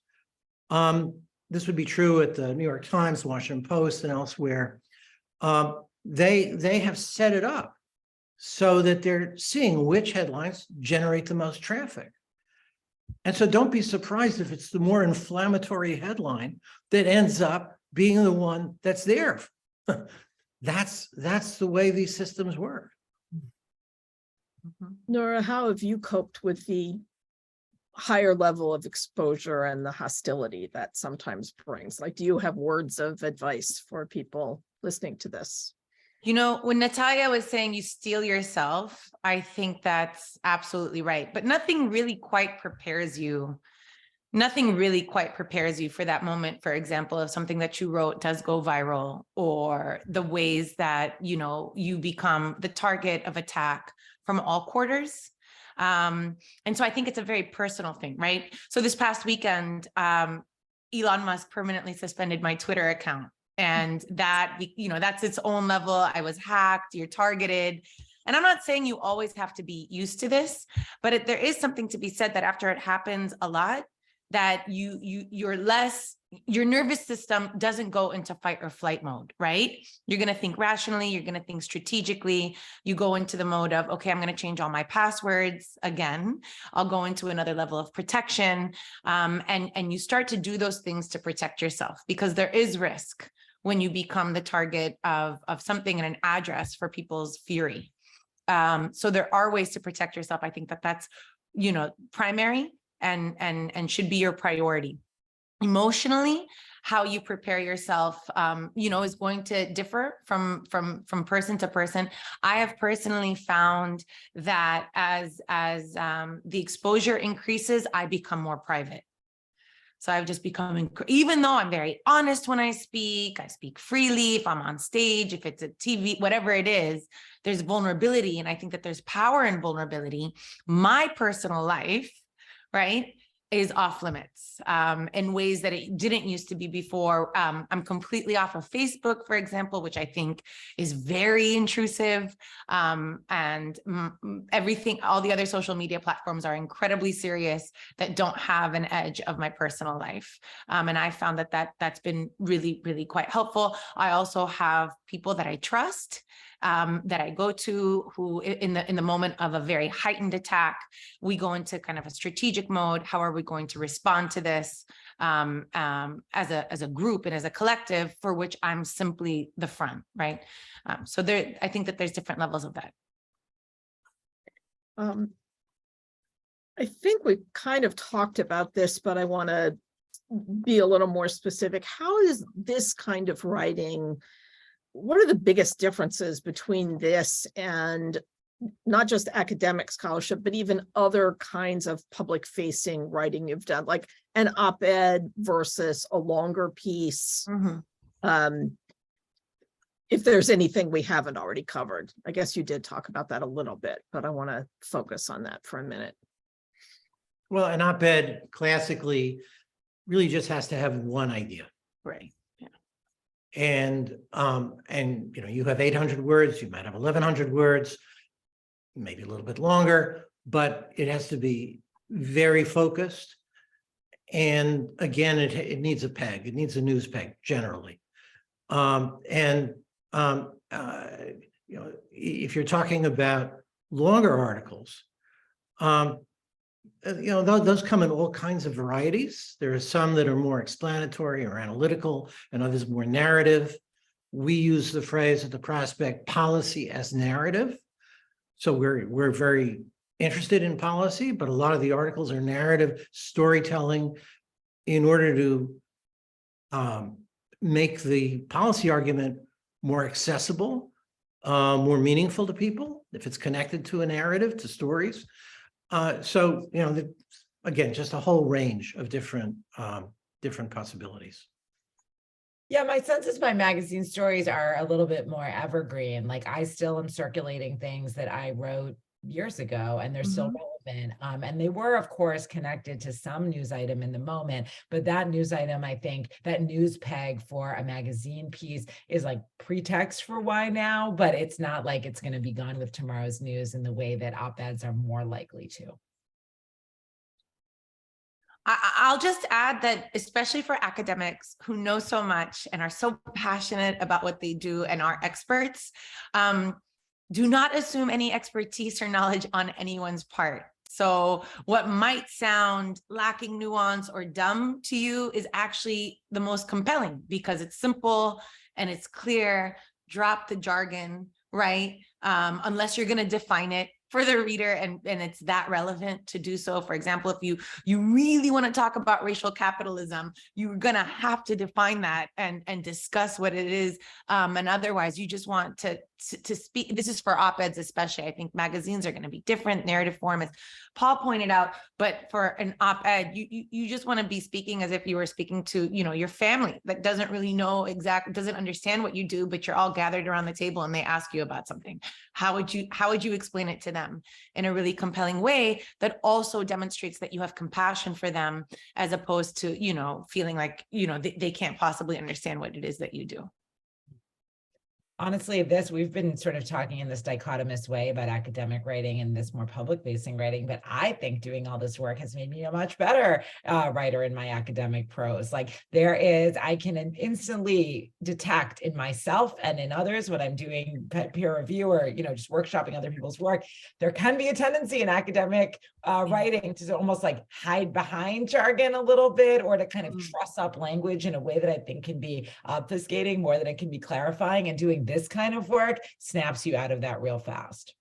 this would be true at the New York Times, Washington Post, and elsewhere, they have set it up so that they're seeing which headlines generate the most traffic. And so don't be surprised if it's the more inflammatory headline that ends up being the one that's there. That's the way these systems work. Noura, how have you coped with the higher level of exposure and the hostility that sometimes brings? Like, do you have words of advice for people listening to this? You know, when Natalia was saying you steel yourself, I think that's absolutely right. But nothing really quite prepares you. Nothing really quite prepares you for that moment, for example, if something that you wrote does go viral, or the ways that, you know, you become the target of attack from all quarters. And so I think it's a very personal thing, right? So this past weekend, Elon Musk permanently suspended my Twitter account. And that, you know, that's its own level. I was hacked, you're targeted. And I'm not saying you always have to be used to this, but there is something to be said that after it happens a lot, that your nervous system doesn't go into fight or flight mode, right? You're going to think rationally, you're going to think strategically. You go into the mode of, okay, I'm going to change all my passwords again. I'll go into another level of protection. And you start to do those things to protect yourself, because there is risk when you become the target of something in an address for people's fury. So there are ways to protect yourself. I think that's, you know, primary and should be your priority. Emotionally, how you prepare yourself, you know, is going to differ from person to person. I have personally found that as the exposure increases, I become more private. So I've just become, even though I'm very honest when I speak freely. If I'm on stage, if it's a TV, whatever it is, there's vulnerability. And I think that there's power in vulnerability. My personal life, right, is off limits in ways that it didn't used to be before. I'm completely off of Facebook, for example, which I think is very intrusive. And everything, all the other social media platforms are incredibly serious that don't have an edge of my personal life. And I found that's been really, really quite helpful. I also have people that I trust, that I go to, who in the moment of a very heightened attack, we go into kind of a strategic mode. How are we going to respond to this as a group and as a collective, for which I'm simply the front, right? So I think that there's different levels of that. I think we kind of talked about this, but I want to be a little more specific. How is this kind of writing? What are the biggest differences between this and not just academic scholarship, but even other kinds of public facing writing you've done, like an op-ed versus a longer piece? Mm-hmm. If there's anything we haven't already covered. I guess you did talk about that a little bit, but I want to focus on that for a minute. Well, an op-ed classically really just has to have one idea. Right. And you know, you have 800 words, you might have 1,100 words, maybe a little bit longer, but it has to be very focused. And again, it needs a peg. It needs a news peg generally. You know, if you're talking about longer articles, you know, those come in all kinds of varieties. There are some that are more explanatory or analytical, and others more narrative. We use the phrase at the Prospect, policy as narrative. So we're very interested in policy, but a lot of the articles are narrative storytelling in order to make the policy argument more accessible, more meaningful to people, if it's connected to a narrative, to stories. So, you know, again, just a whole range of different possibilities. Yeah, my sense is my magazine stories are a little bit more evergreen. Like I still am circulating things that I wrote years ago, and they're still relevant. And they were, of course, connected to some news item in the moment, but that news item, I think that news peg for a magazine piece is like pretext for why now, but it's not like it's going to be gone with tomorrow's news in the way that op-eds are more likely to. I'll just add that, especially for academics who know so much and are so passionate about what they do and are experts, do not assume any expertise or knowledge on anyone's part. So what might sound lacking nuance or dumb to you is actually the most compelling because it's simple and it's clear. Drop the jargon, right? Unless you're going to define it for the reader and it's that relevant to do so. For example, if you really want to talk about racial capitalism, you're going to have to define that and discuss what it is. And otherwise, you just want to speak. This is for op-eds especially. I think magazines are going to be different, narrative form, as Paul pointed out. But for an op-ed, you just want to be speaking as if you were speaking to, your family that doesn't really know doesn't understand what you do, but you're all gathered around the table and they ask you about something. How would you explain it to them in a really compelling way that also demonstrates that you have compassion for them, as opposed to, feeling like, they can't possibly understand what it is that you do? Honestly, we've been sort of talking in this dichotomous way about academic writing and this more public-facing writing, but I think doing all this work has made me a much better writer in my academic prose. Like I can instantly detect in myself and in others when I'm doing peer review or, just workshopping other people's work, there can be a tendency in academic writing to almost like hide behind jargon a little bit, or to kind of truss up language in a way that I think can be obfuscating more than it can be clarifying. And doing this kind of work snaps you out of that real fast.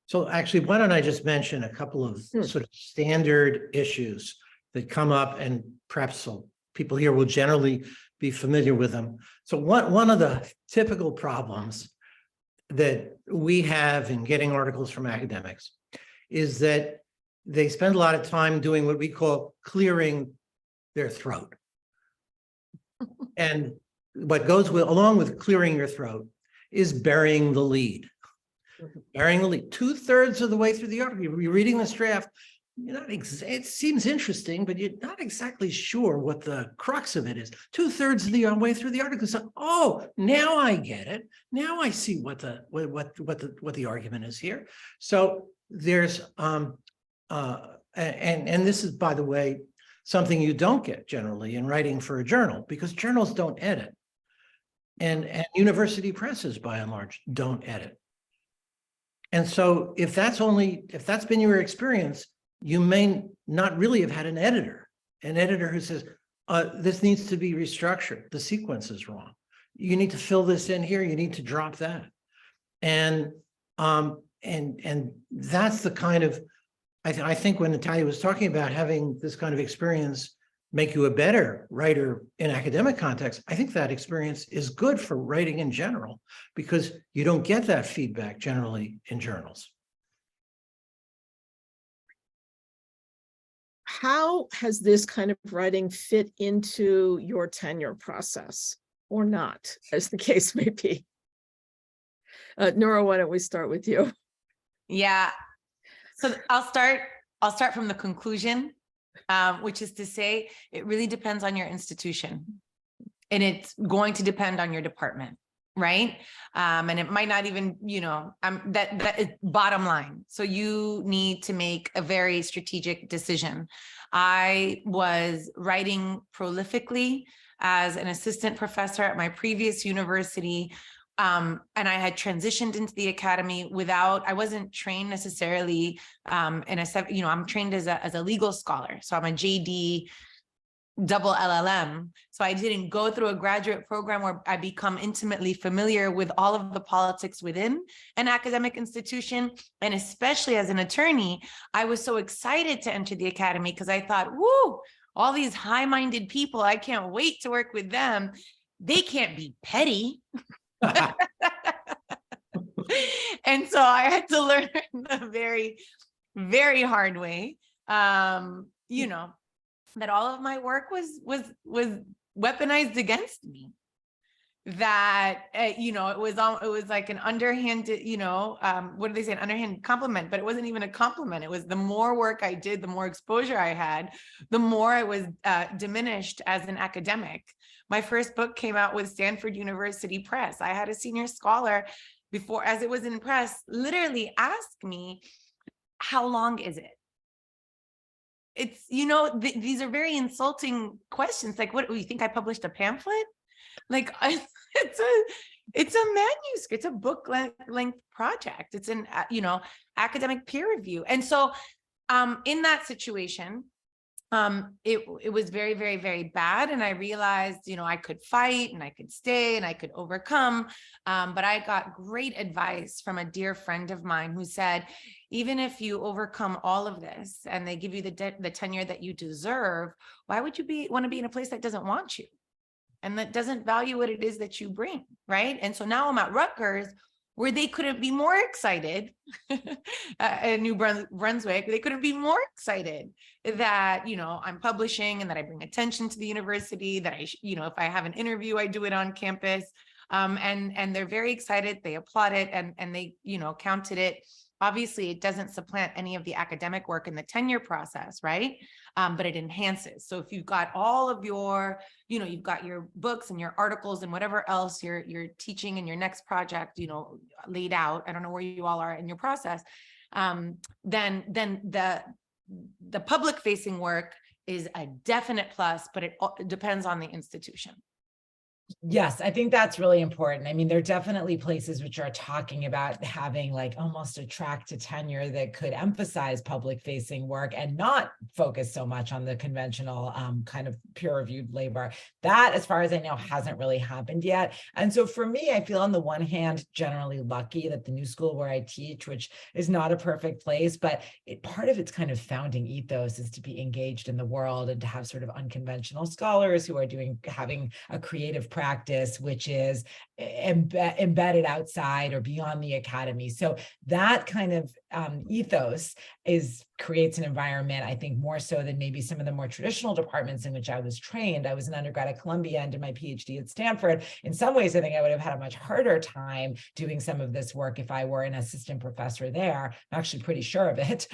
So actually, why don't I just mention a couple of sort of standard issues that come up, and perhaps so people here will generally be familiar with them. So one of the typical problems that we have in getting articles from academics is that they spend a lot of time doing what we call clearing their throat. And what goes along with clearing your throat is burying the lead. Burying the lead. 2/3 of the way through the article, you're reading this draft, it seems interesting, but you're not exactly sure what the crux of it is. 2/3 of the way through the article, so, oh, now I get it. Now I see what the argument is here. So there's and this is, by the way, something you don't get generally in writing for a journal, because journals don't edit. And university presses, by and large, don't edit. And so if that's been your experience, you may not really have had an editor who says, this needs to be restructured. The sequence is wrong. You need to fill this in here. You need to drop that. And that's the kind of, I think when Natalia was talking about having this kind of experience make you a better writer in academic context, I think that experience is good for writing in general, because you don't get that feedback generally in journals. How has this kind of writing fit into your tenure process, or not, as the case may be? Noura, why don't we start with you? Yeah. So I'll start from the conclusion, which is to say, it really depends on your institution, and it's going to depend on your department, right? And it might not even, that is bottom line. So you need to make a very strategic decision. I was writing prolifically as an assistant professor at my previous university. And I had transitioned into the academy I wasn't trained necessarily I'm trained as a legal scholar. So I'm a JD double LLM. So I didn't go through a graduate program where I become intimately familiar with all of the politics within an academic institution. And especially as an attorney, I was so excited to enter the academy because I thought, woo, all these high-minded people, I can't wait to work with them. They can't be petty. And so I had to learn the very, very hard way, that all of my work was weaponized against me. that, it was like an underhanded, what do they say, an underhanded compliment, but it wasn't even a compliment. It was the more work I did, the more exposure I had, the more I was diminished as an academic. My first book came out with Stanford University Press. I had a senior scholar before, as it was in press, literally ask me, how long is it? It's, these are very insulting questions. Like, what, do you think I published a pamphlet? Like, it's a manuscript, it's a book length project. It's an, academic peer review. And so in that situation, it was very, very, very bad. And I realized, I could fight and I could stay and I could overcome. But I got great advice from a dear friend of mine who said, even if you overcome all of this and they give you the tenure that you deserve, why would you want to be in a place that doesn't want you and that doesn't value what it is that you bring, right? And so now I'm at Rutgers, where they couldn't be more excited in New Brunswick. They couldn't be more excited that, I'm publishing and that I bring attention to the university, that if I have an interview, I do it on campus. And they're very excited. They applaud it and they, counted it. Obviously, it doesn't supplant any of the academic work in the tenure process, right? But it enhances. So if you've got all of your, you've got your books and your articles and whatever else you're teaching in your next project, laid out, I don't know where you all are in your process, then the public facing work is a definite plus, but it depends on the institution. Yes, I think that's really important. I mean, there are definitely places which are talking about having like almost a track to tenure that could emphasize public facing work and not focus so much on the conventional kind of peer reviewed labor. That, as far as I know, hasn't really happened yet. And so for me, I feel on the one hand, generally lucky that the new school where I teach, which is not a perfect place, but part of its kind of founding ethos is to be engaged in the world and to have sort of unconventional scholars who are having a creative practice, which is embedded outside or beyond the academy. So that kind of ethos creates an environment, I think, more so than maybe some of the more traditional departments in which I was trained. I was an undergrad at Columbia and did my PhD at Stanford. In some ways, I think I would have had a much harder time doing some of this work if I were an assistant professor there. I'm actually pretty sure of it.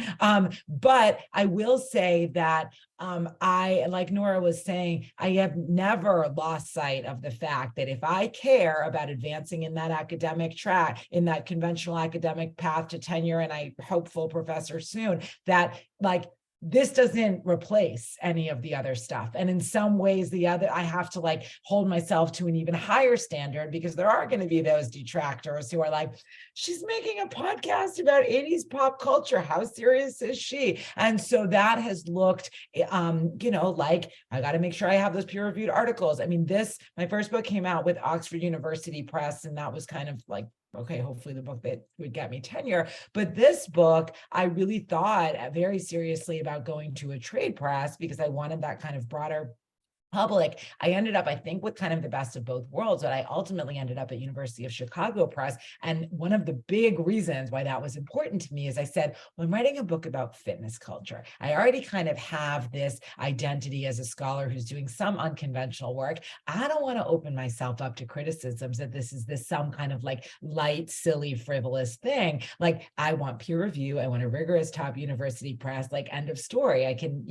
But I will say that I, like Noura was saying, I have never lost sight of the fact that if I care about advancing in that academic track, in that conventional academic path to tenure, and I hope full professor soon, that like this doesn't replace any of the other stuff. And in some ways, I have to like hold myself to an even higher standard, because there are going to be those detractors who are like, she's making a podcast about 80s pop culture. How serious is she? And so that has looked, like I got to make sure I have those peer reviewed articles. I mean, my first book came out with Oxford University Press, and that was kind of like, okay, hopefully the book that would get me tenure. But this book, I really thought very seriously about going to a trade press because I wanted that kind of broader public. I ended up, I think, with kind of the best of both worlds, but I ultimately ended up at University of Chicago Press. And one of the big reasons why that was important to me is I said, well, I'm writing a book about fitness culture. I already kind of have this identity as a scholar who's doing some unconventional work. I don't want to open myself up to criticisms that this is some kind of like light, silly, frivolous thing. Like, I want peer review. I want a rigorous top university press, like end of story. I can,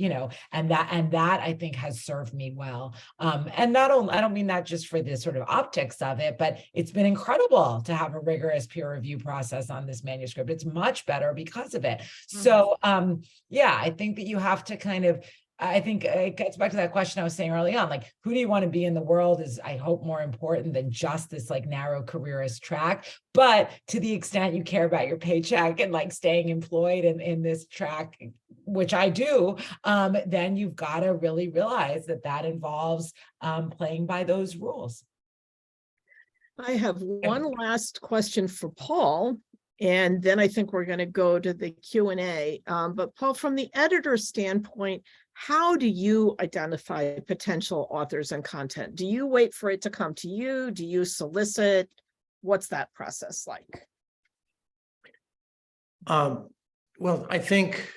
and that I think has served me well. And not only, I don't mean that just for the sort of optics of it, but it's been incredible to have a rigorous peer review process on this manuscript. It's much better because of it. Mm-hmm. So I think that you have to kind of, I think it gets back to that question I was saying early on, like, who do you want to be in the world is, I hope, more important than just this like narrow careerist track. But to the extent you care about your paycheck and like staying employed in this track, which I do, then you've got to really realize that involves playing by those rules. I have one last question for Paul, and then I think we're going to go to the Q&A. But Paul, from the editor's standpoint, how do you identify potential authors and content? Do you wait for it to come to you? Do you solicit? What's that process like? Well, I think,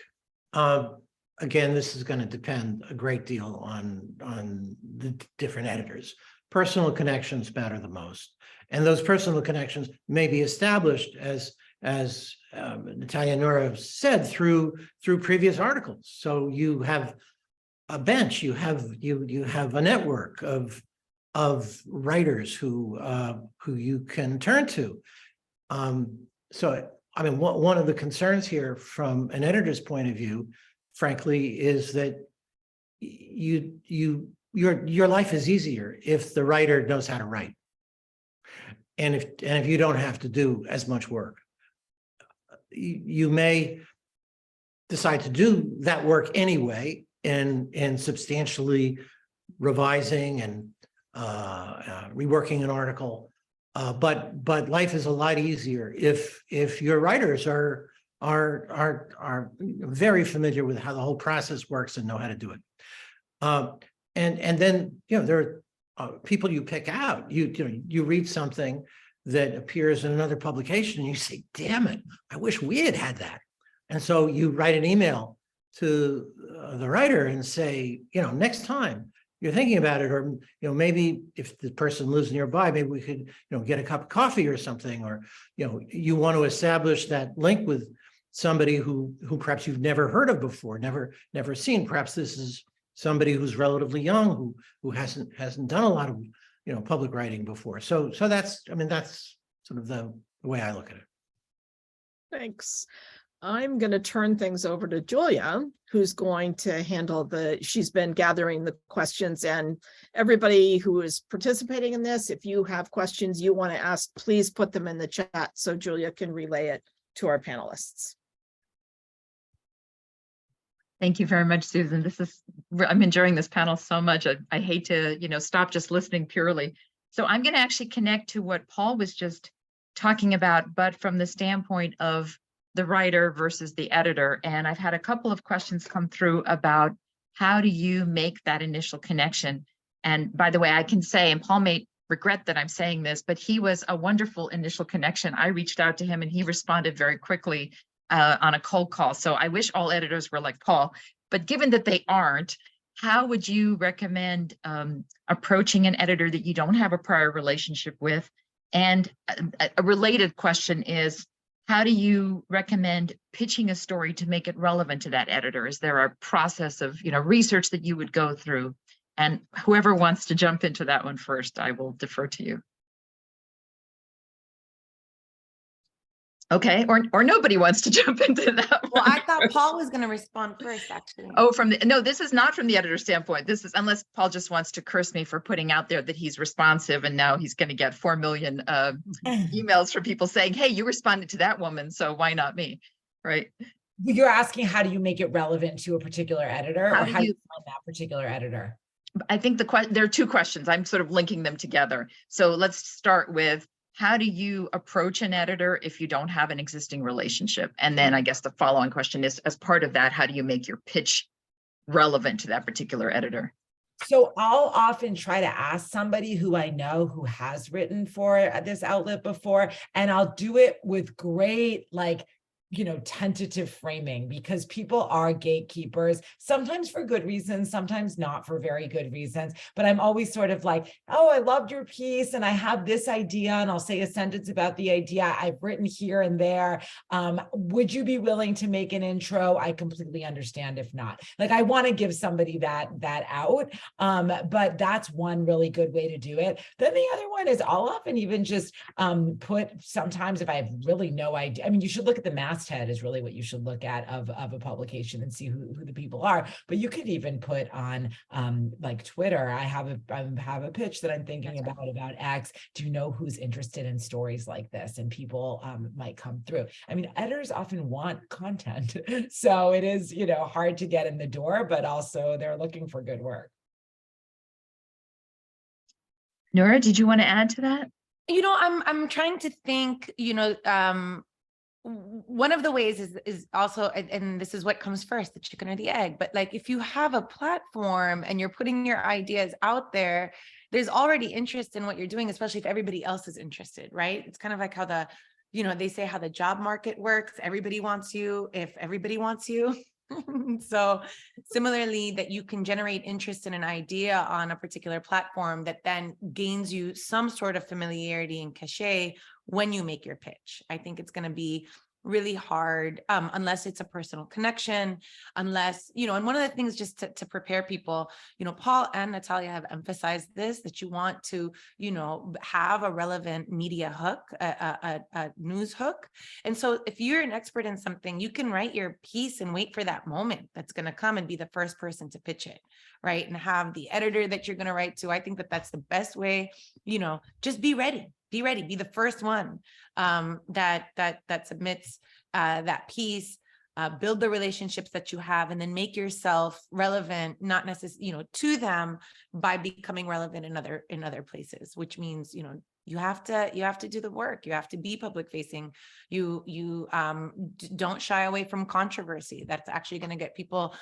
again, this is going to depend a great deal on the different editors. personal connections matter the most. And those personal connections may be established, as Natalia and Noura said, through previous articles. So you have a bench, you have a network of writers who you can turn to. So I mean, one of the concerns here from an editor's point of view, frankly, is that your life is easier if the writer knows how to write, and if you don't have to do as much work. You may decide to do that work anyway, and substantially revising and reworking an article. But life is a lot easier if your writers are very familiar with how the whole process works and know how to do it. And then there are people you pick out. You read something that appears in another publication and you say, "Damn it, I wish we had that." And so you write an email to the writer and say, next time you're thinking about it, or maybe if the person lives nearby, maybe we could get a cup of coffee or something, or you want to establish that link with somebody who perhaps you've never heard of before, never seen. Perhaps this is somebody who's relatively young, who hasn't done a lot of public writing before. So that's sort of the way I look at it. Thanks. I'm going to turn things over to Julia, who's going to handle she's been gathering the questions, and everybody who is participating in this, if you have questions you want to ask, please put them in the chat so Julia can relay it to our panelists. Thank you very much, Susan. I'm enjoying this panel so much. I hate to, stop just listening purely. So I'm going to actually connect to what Paul was just talking about, but from the standpoint of the writer versus the editor. And I've had a couple of questions come through about how do you make that initial connection? And by the way, I can say, and Paul may regret that I'm saying this, but he was a wonderful initial connection. I reached out to him and he responded very quickly on a cold call. So I wish all editors were like Paul, but given that they aren't, how would you recommend approaching an editor that you don't have a prior relationship with? And a related question is, how do you recommend pitching a story to make it relevant to that editor? Is there a process of research that you would go through? And whoever wants to jump into that one first, I will defer to you. Okay, or nobody wants to jump into that one. Well, I thought Paul was going to respond first, actually. Oh, no, this is not from the editor standpoint. This is, unless Paul just wants to curse me for putting out there that he's responsive, and now he's going to get 4 million emails from people saying, "Hey, you responded to that woman, so why not me?" Right? You're asking, how do you make it relevant to a particular editor, or how do you find that particular editor? I think there are two questions. I'm sort of linking them together. So let's start with, how do you approach an editor if you don't have an existing relationship? And then I guess the follow-on question is, as part of that, how do you make your pitch relevant to that particular editor? So I'll often try to ask somebody who I know who has written for this outlet before, and I'll do it with great, tentative framing, because people are gatekeepers, sometimes for good reasons, sometimes not for very good reasons. But I'm always sort of like, "Oh, I loved your piece and I have this idea," and I'll say a sentence about the idea I've written here and there. Would you be willing to make an intro? I completely understand if not. I want to give somebody that out. But that's one really good way to do it. Then the other one is, I'll often even just put, sometimes if I have really no idea, you should look at the masthead is really what you should look at of a publication and see who the people are. But you could even put on Twitter, I have a pitch that I'm thinking about X. Do you know who's interested in stories like this? And people might come through. Editors often want content. So it is, hard to get in the door, but also they're looking for good work. Noura, did you want to add to that? I'm trying to think, one of the ways is also, and this is what comes first, the chicken or the egg, but if you have a platform and you're putting your ideas out there, there's already interest in what you're doing, especially if everybody else is interested, right? It's kind of like how they say how the job market works. Everybody wants you. If everybody wants you, So similarly, that you can generate interest in an idea on a particular platform that then gains you some sort of familiarity and cachet when you make your pitch. I think it's going to be really hard unless it's a personal connection, unless, and one of the things just to prepare people, Paul and Natalia have emphasized this, that you want to, have a relevant media hook, a news hook. And so if you're an expert in something, you can write your piece and wait for that moment that's going to come and be the first person to pitch it, right? And have the editor that you're going to write to. I think that that's the best way, just be ready. Be ready, be the first one that submits that piece, build the relationships that you have, and then make yourself relevant, not necessarily, to them by becoming relevant in other places, which means, you have to do the work. You have to be public facing. You don't shy away from controversy. That's actually going to get people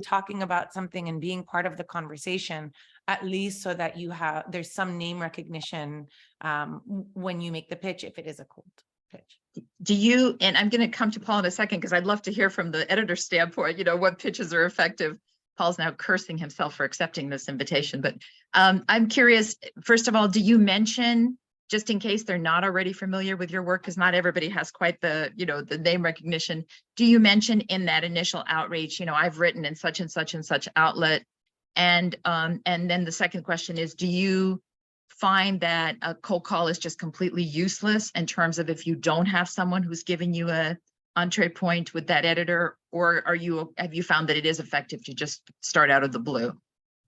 talking about something and being part of the conversation, at least so that there's some name recognition when you make the pitch, if it is a cold pitch. And I'm going to come to Paul in a second, because I'd love to hear from the editor standpoint, what pitches are effective. Paul's now cursing himself for accepting this invitation, but I'm curious, first of all, do you mention, just in case they're not already familiar with your work, because not everybody has quite the, the name recognition, do you mention in that initial outreach, I've written in such and such and such outlet? And then the second question is, do you find that a cold call is just completely useless in terms of if you don't have someone who's giving you a entree point with that editor, or have you found that it is effective to just start out of the blue?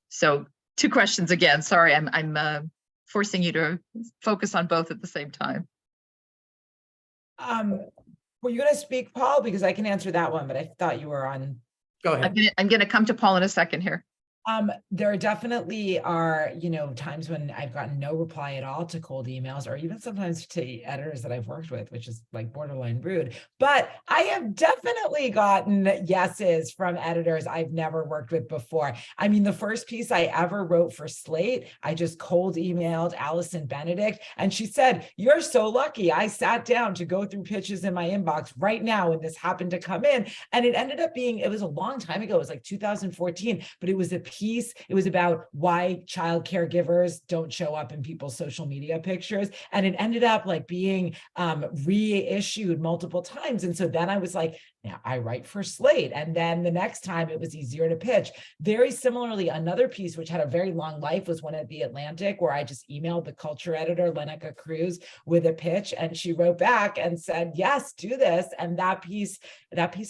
So 2 questions again. Sorry, I'm forcing you to focus on both at the same time. Were you going to speak, Paul? Because I can answer that one, but I thought you were on. Go ahead. I'm going to come to Paul in a second here. There definitely are, times when I've gotten no reply at all to cold emails, or even sometimes to editors that I've worked with, which is like borderline rude. But I have definitely gotten yeses from editors I've never worked with before. I mean, the first piece I ever wrote for Slate, I just cold emailed Allison Benedict, and she said, "You're so lucky. I sat down to go through pitches in my inbox right now when this happened to come in." And it ended up being, it was a long time ago. It was like 2014, but it was a piece. It was about why child caregivers don't show up in people's social media pictures. And it ended up like being reissued multiple times. And so then I was like, now I write for Slate. And then the next time it was easier to pitch. Very similarly, another piece which had a very long life was one at The Atlantic, where I just emailed the culture editor, Lenica Cruz, with a pitch. And she wrote back and said, yes, do this. And that piece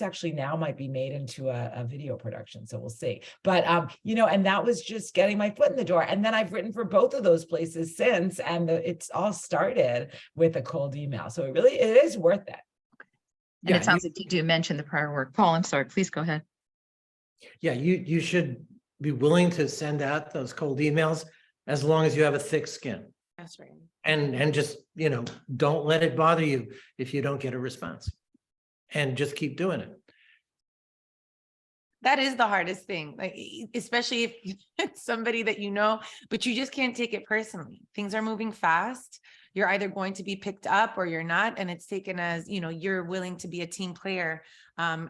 actually now might be made into a video production. So we'll see. But, and that was just getting my foot in the door. And then I've written for both of those places since, and it's all started with a cold email. So it is worth it. And it sounds like you do mention the prior work. Paul, I'm sorry, please go ahead. Yeah, you should be willing to send out those cold emails as long as you have a thick skin. That's right. And just, don't let it bother you if you don't get a response. And just keep doing it. That is the hardest thing, like, especially if it's somebody that but you just can't take it personally. Things are moving fast. You're either going to be picked up or you're not. And it's taken as, you're willing to be a team player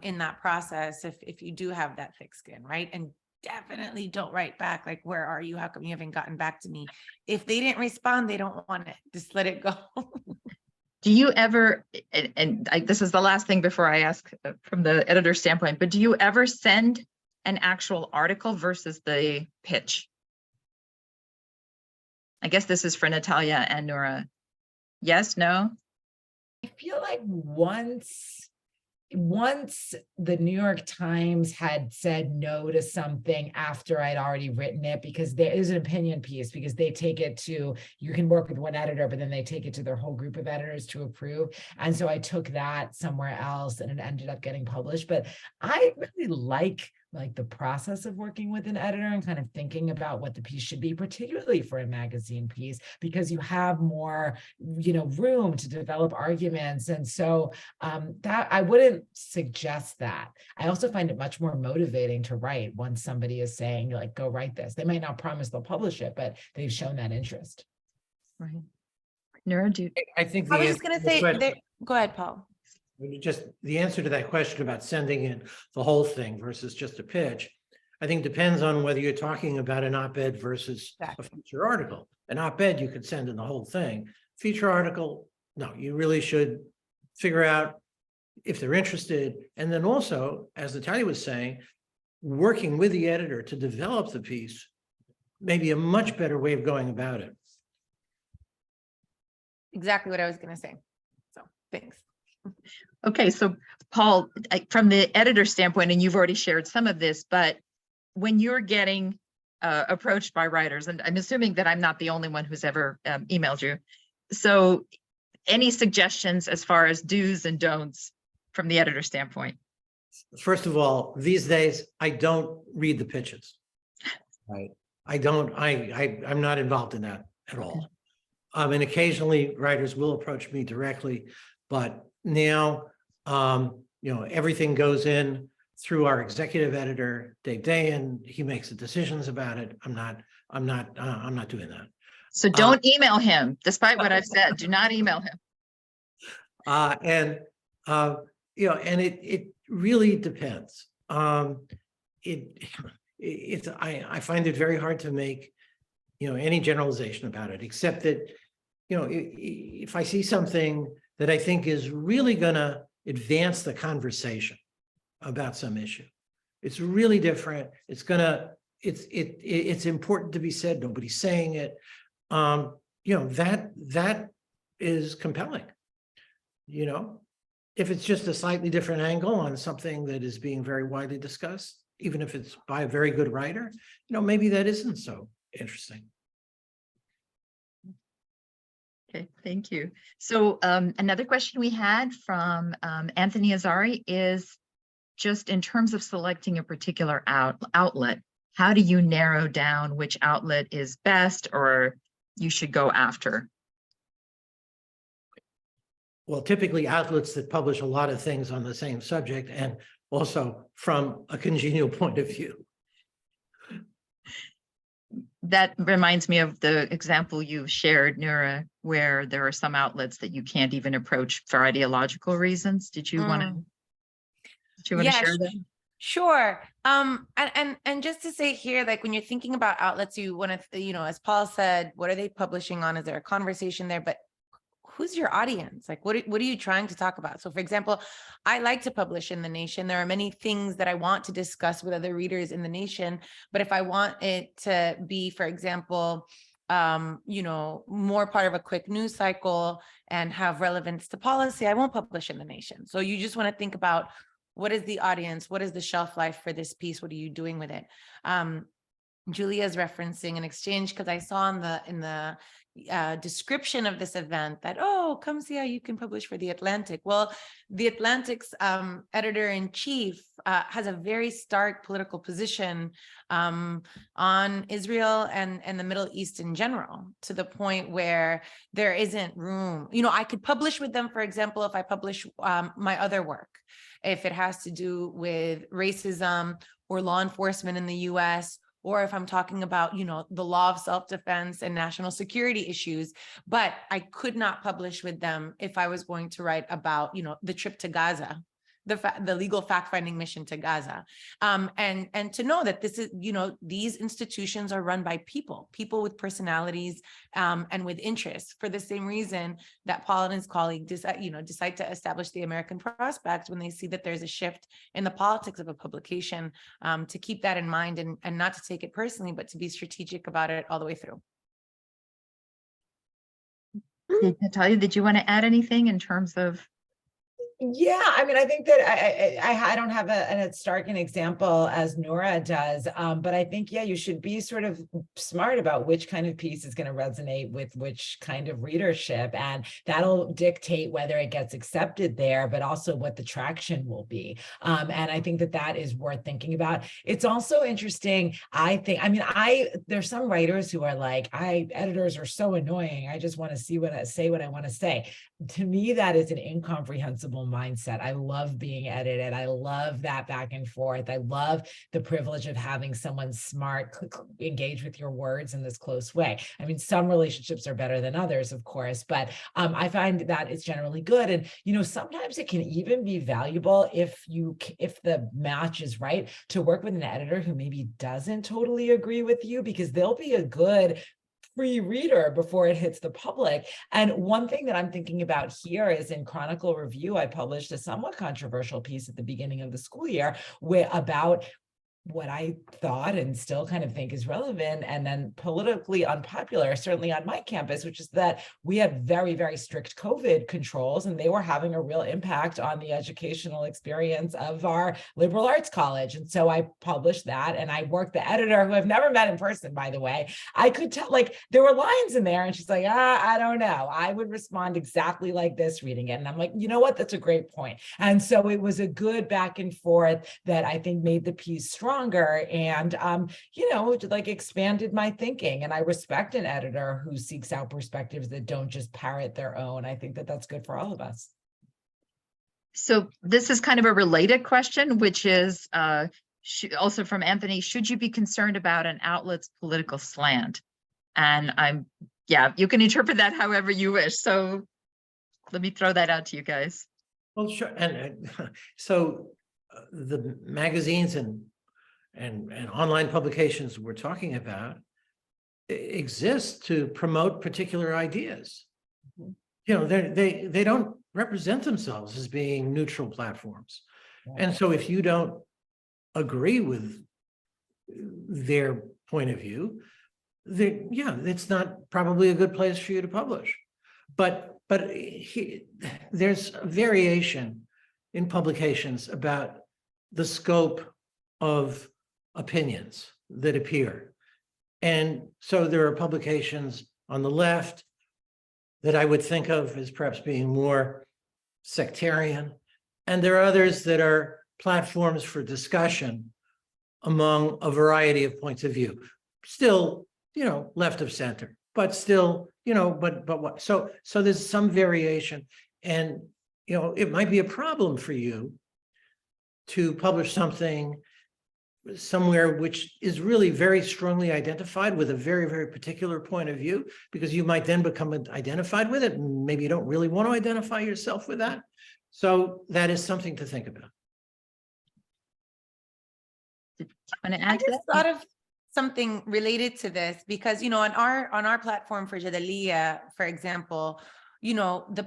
in that process if you do have that thick skin, right? And definitely don't write back like, where are you? How come you haven't gotten back to me? If they didn't respond, they don't want it. Just let it go. Do you ever, this is the last thing before I ask from the editor standpoint, but do you ever send an actual article versus the pitch? I guess this is for Natalia and Noura. Yes, no? I feel like once the New York Times had said no to something after I'd already written it, because there is an opinion piece, because they take it to, you can work with one editor, but then they take it to their whole group of editors to approve. And so I took that somewhere else and it ended up getting published. But I really like the process of working with an editor and kind of thinking about what the piece should be, particularly for a magazine piece, because you have more, room to develop arguments. And so that I wouldn't suggest that. I also find it much more motivating to write once somebody is saying, like, go write this. They might not promise they'll publish it, but they've shown that interest. Right. Noura, I think I was just going to say, go ahead, Paul. Just the answer to that question about sending in the whole thing versus just a pitch, I think depends on whether you're talking about an op-ed versus a feature article. An op-ed, you could send in the whole thing. Feature article, no, you really should figure out if they're interested. And then also, as Natalia was saying, working with the editor to develop the piece may be a much better way of going about it. Exactly what I was going to say. So thanks. Okay, so Paul, from the editor standpoint, and you've already shared some of this, but when you're getting approached by writers, and I'm assuming that I'm not the only one who's ever emailed you. So any suggestions as far as do's and don'ts from the editor standpoint? First of all, these days, I don't read the pitches. Right. I'm not involved in that at all. And occasionally writers will approach me directly, but now, everything goes in through our executive editor, Dave Dayan. He makes the decisions about it. I'm not doing that. So don't email him, despite what I've said. Do not email him. And it really depends. I find it very hard to make, any generalization about it, except that, if I see something that I think is really going to advance the conversation about some issue, it's really different. It's important to be said. Nobody's saying it. That is compelling. If it's just a slightly different angle on something that is being very widely discussed, even if it's by a very good writer, maybe that isn't so interesting. Okay, thank you. So another question we had from Anthony Azari is just in terms of selecting a particular outlet, how do you narrow down which outlet is best or you should go after? Well, typically outlets that publish a lot of things on the same subject and also from a congenial point of view. That reminds me of the example you shared, Noura, where there are some outlets that you can't even approach for ideological reasons. Did you want to share that? Sure. And just to say here, like when you're thinking about outlets, you want to, as Paul said, what are they publishing on? Is there a conversation there? But who's your audience? Like, what are you trying to talk about? So for example, I like to publish in The Nation. There are many things that I want to discuss with other readers in The Nation, but if I want it to be, for example, more part of a quick news cycle and have relevance to policy, I won't publish in The Nation. So you just want to think about what is the audience? What is the shelf life for this piece? What are you doing with it? Julia's referencing an exchange because I saw in the description of this event that, come see how you can publish for The Atlantic. Well, The Atlantic's editor-in-chief has a very stark political position on Israel and the Middle East in general, to the point where there isn't room. I could publish with them, for example, if I publish my other work, if it has to do with racism or law enforcement in the US, or if I'm talking about, the law of self-defense and national security issues, but I could not publish with them if I was going to write about, the trip to Gaza, the legal fact-finding mission to Gaza. And to know that this is, these institutions are run by people with personalities and with interests, for the same reason that Paul and his colleague decide to establish the American Prospect when they see that there's a shift in the politics of a publication, to keep that in mind and not to take it personally, but to be strategic about it all the way through. Natalia, did you want to add anything in terms of? Yeah, I think that I don't have a stark an example as Noura does, but I think, you should be sort of smart about which kind of piece is going to resonate with which kind of readership, and that'll dictate whether it gets accepted there, but also what the traction will be. And I think that is worth thinking about. It's also interesting, I think, there's some writers who are like, editors are so annoying. I just want to say what I want to say. to me, that is an incomprehensible mindset. I love being edited. I love that back and forth. I love the privilege of having someone smart engage with your words in this close way. I mean, some relationships are better than others, of course, but I find that it's generally good. And, you know, sometimes it can even be valuable if the match is right, to work with an editor who maybe doesn't totally agree with you, because they'll be a good pre-reader before it hits the public. And one thing that I'm thinking about here is in Chronicle Review, I published a somewhat controversial piece at the beginning of the school year about what I thought and still kind of think is relevant and then politically unpopular, certainly on my campus, which is that we had very, very strict COVID controls, and they were having a real impact on the educational experience of our liberal arts college. And so I published that, and I worked the editor, who I've never met in person, by the way. I could tell, like, there were lines in there and she's like, I don't know. I would respond exactly like this reading it. And I'm like, you know what? That's a great point. And so it was a good back and forth that I think made the piece stronger and, you know, like expanded my thinking. And I respect an editor who seeks out perspectives that don't just parrot their own. I think that that's good for all of us. So this is kind of a related question, which is also from Anthony: should you be concerned about an outlet's political slant? And yeah, you can interpret that however you wish. So let me throw that out to you guys. Well, sure. And so the magazines and online publications we're talking about exist to promote particular ideas. You know, they don't represent themselves as being neutral platforms. And so if you don't agree with their point of view, it's not probably a good place for you to publish. But there's a variation in publications about the scope of opinions that appear. And so there are publications on the left that I would think of as perhaps being more sectarian. And there are others that are platforms for discussion among a variety of points of view. Still, you know, left of center, but still, you know, but what? So there's some variation. And, you know, it might be a problem for you to publish something somewhere which is really very strongly identified with a very, very particular point of view, because you might then become identified with it, and maybe you don't really want to identify yourself with that. So that is something to think about. Want to I add to just that? thought of something related to this, because, you know, on our platform for Jezebel, for example, you know, the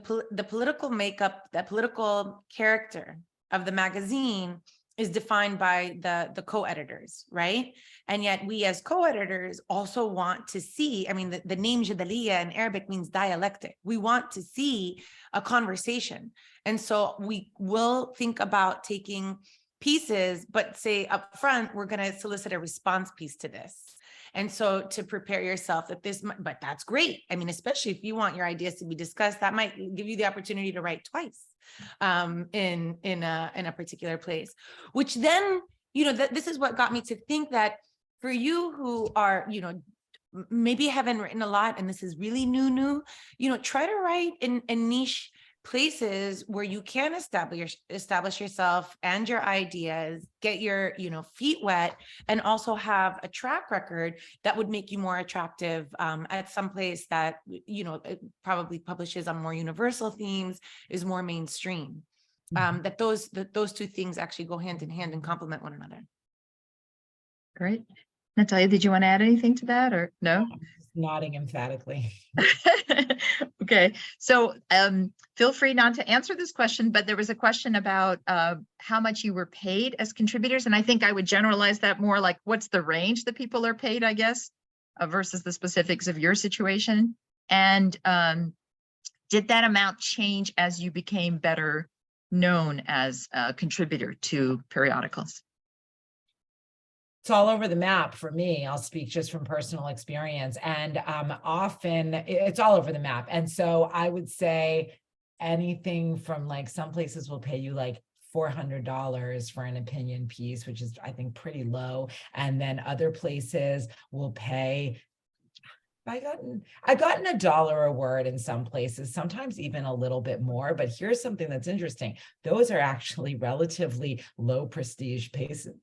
political makeup, the political character of the magazine is defined by the co-editors, right? And yet we as co-editors also want to see, I mean, the name Jadaliya in Arabic means dialectic. We want to see a conversation. And so we will think about taking pieces, but say up front, we're going to solicit a response piece to this. And so to prepare yourself that but that's great. I mean, especially if you want your ideas to be discussed, that might give you the opportunity to write twice in a particular place, which then, you know, this is what got me to think that for you who are, you know, maybe haven't written a lot, and this is really new, you know, try to write in niche places where you can establish yourself and your ideas, get your, you know, feet wet, and also have a track record that would make you more attractive at some place that, you know, it probably publishes on more universal themes, is more mainstream. That those two things actually go hand in hand and complement one another. Great. Natalia, did you want to add anything to that, or no? Nodding emphatically. Okay, so feel free not to answer this question, but there was a question about how much you were paid as contributors, and I think I would generalize that more like, what's the range that people are paid, I guess, versus the specifics of your situation. And did that amount change as you became better known as a contributor to periodicals? It's all over the map for me. I'll speak just from personal experience, and often it's all over the map. And so I would say anything from, like, some places will pay you like $400 for an opinion piece, which is, I think, pretty low. And then other places will pay I've gotten $1 a word in some places, sometimes even a little bit more. But here's something that's interesting. Those are actually relatively low prestige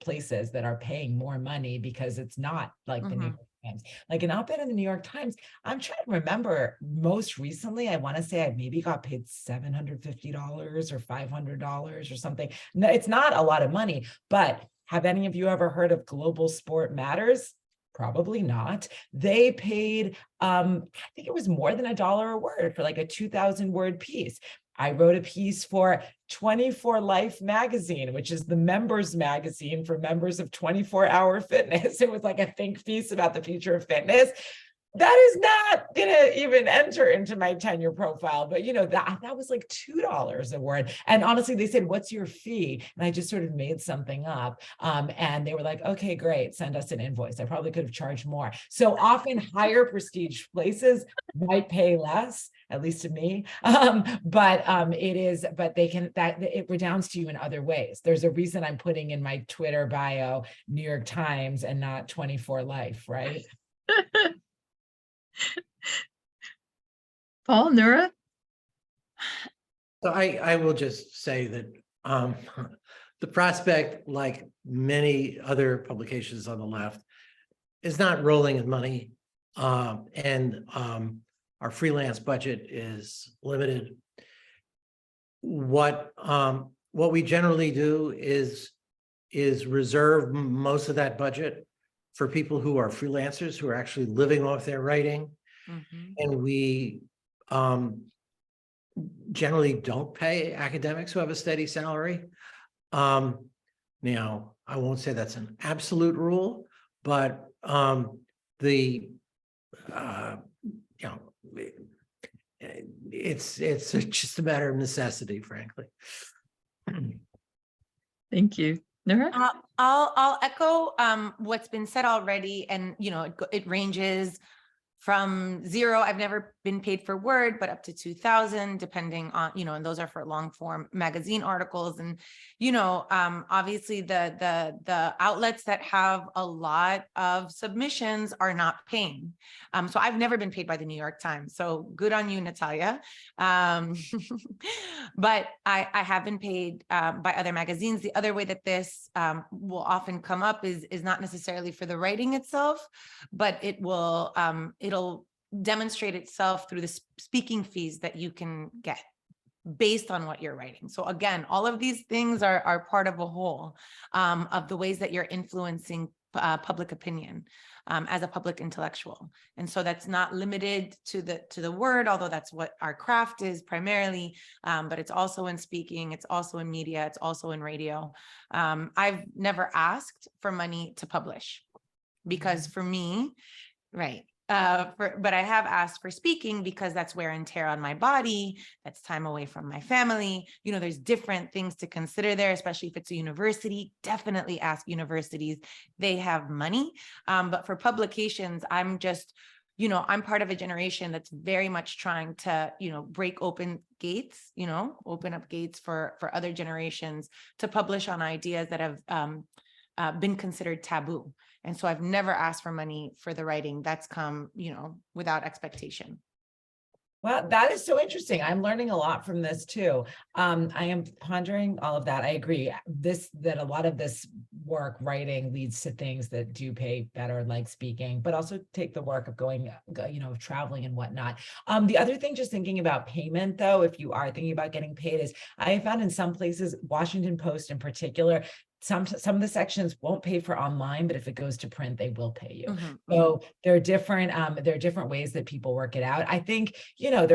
places that are paying more money because it's not like the New York Times. Like an op-ed in the New York Times, I'm trying to remember most recently, I want to say I maybe got paid $750 or $500 or something. No, it's not a lot of money, but have any of you ever heard of Global Sport Matters? Probably not. They paid, I think it was more than $1 a word for like a 2,000 word piece. I wrote a piece for 24 Life magazine, which is the members magazine for members of 24-hour fitness. It was like a think piece about the future of fitness. That is not gonna even enter into my tenure profile, but you know, that was like $2 a word. And honestly, they said, "What's your fee?" And I just sort of made something up. And they were like, "Okay, great, send us an invoice." I probably could have charged more. So often higher prestige places might pay less, at least to me. But it redounds to you in other ways. There's a reason I'm putting in my Twitter bio New York Times and not 24 Life, right? Paul, Noura? So I will just say that the prospect, like many other publications on the left, is not rolling in money, and our freelance budget is limited. What we generally do is reserve most of that budget for people who are freelancers, who are actually living off their writing. And we generally don't pay academics who have a steady salary. Now, I won't say that's an absolute rule, but it's just a matter of necessity, frankly. Thank you. Noura? I'll echo what's been said already, and you know, it ranges from 0, I've never been paid for Word, but up to 2,000, depending on, you know, and those are for long form magazine articles. And, you know, obviously the outlets that have a lot of submissions are not paying. So I've never been paid by the New York Times. So good on you, Natalia. But I have been paid by other magazines. The other way that this will often come up is not necessarily for the writing itself, but it'll demonstrate itself through the speaking fees that you can get based on what you're writing. So again, all of these things are part of a whole of the ways that you're influencing public opinion as a public intellectual. And so that's not limited to the word, although that's what our craft is primarily, but it's also in speaking, it's also in media, it's also in radio. I've never asked for money to publish because for me, right. But I have asked for speaking because that's wear and tear on my body. That's time away from my family. You know, there's different things to consider there, especially if it's a university. Definitely ask universities. They have money. But for publications, I'm just, you know, I'm part of a generation that's very much trying to, you know, break open gates, you know, open up gates for other generations to publish on ideas that have been considered taboo. And so I've never asked for money for the writing. That's come, you know, without expectation. Well, that is so interesting. I'm learning a lot from this too. I am pondering all of that. I agree that a lot of this work writing leads to things that do pay better, like speaking, but also take the work of going, you know, traveling and whatnot. The other thing, just thinking about payment though, if you are thinking about getting paid, is I have found in some places, Washington Post in particular, some of the sections won't pay for online, but if it goes to print, they will pay you. So there are different ways that people work it out. I think, you know,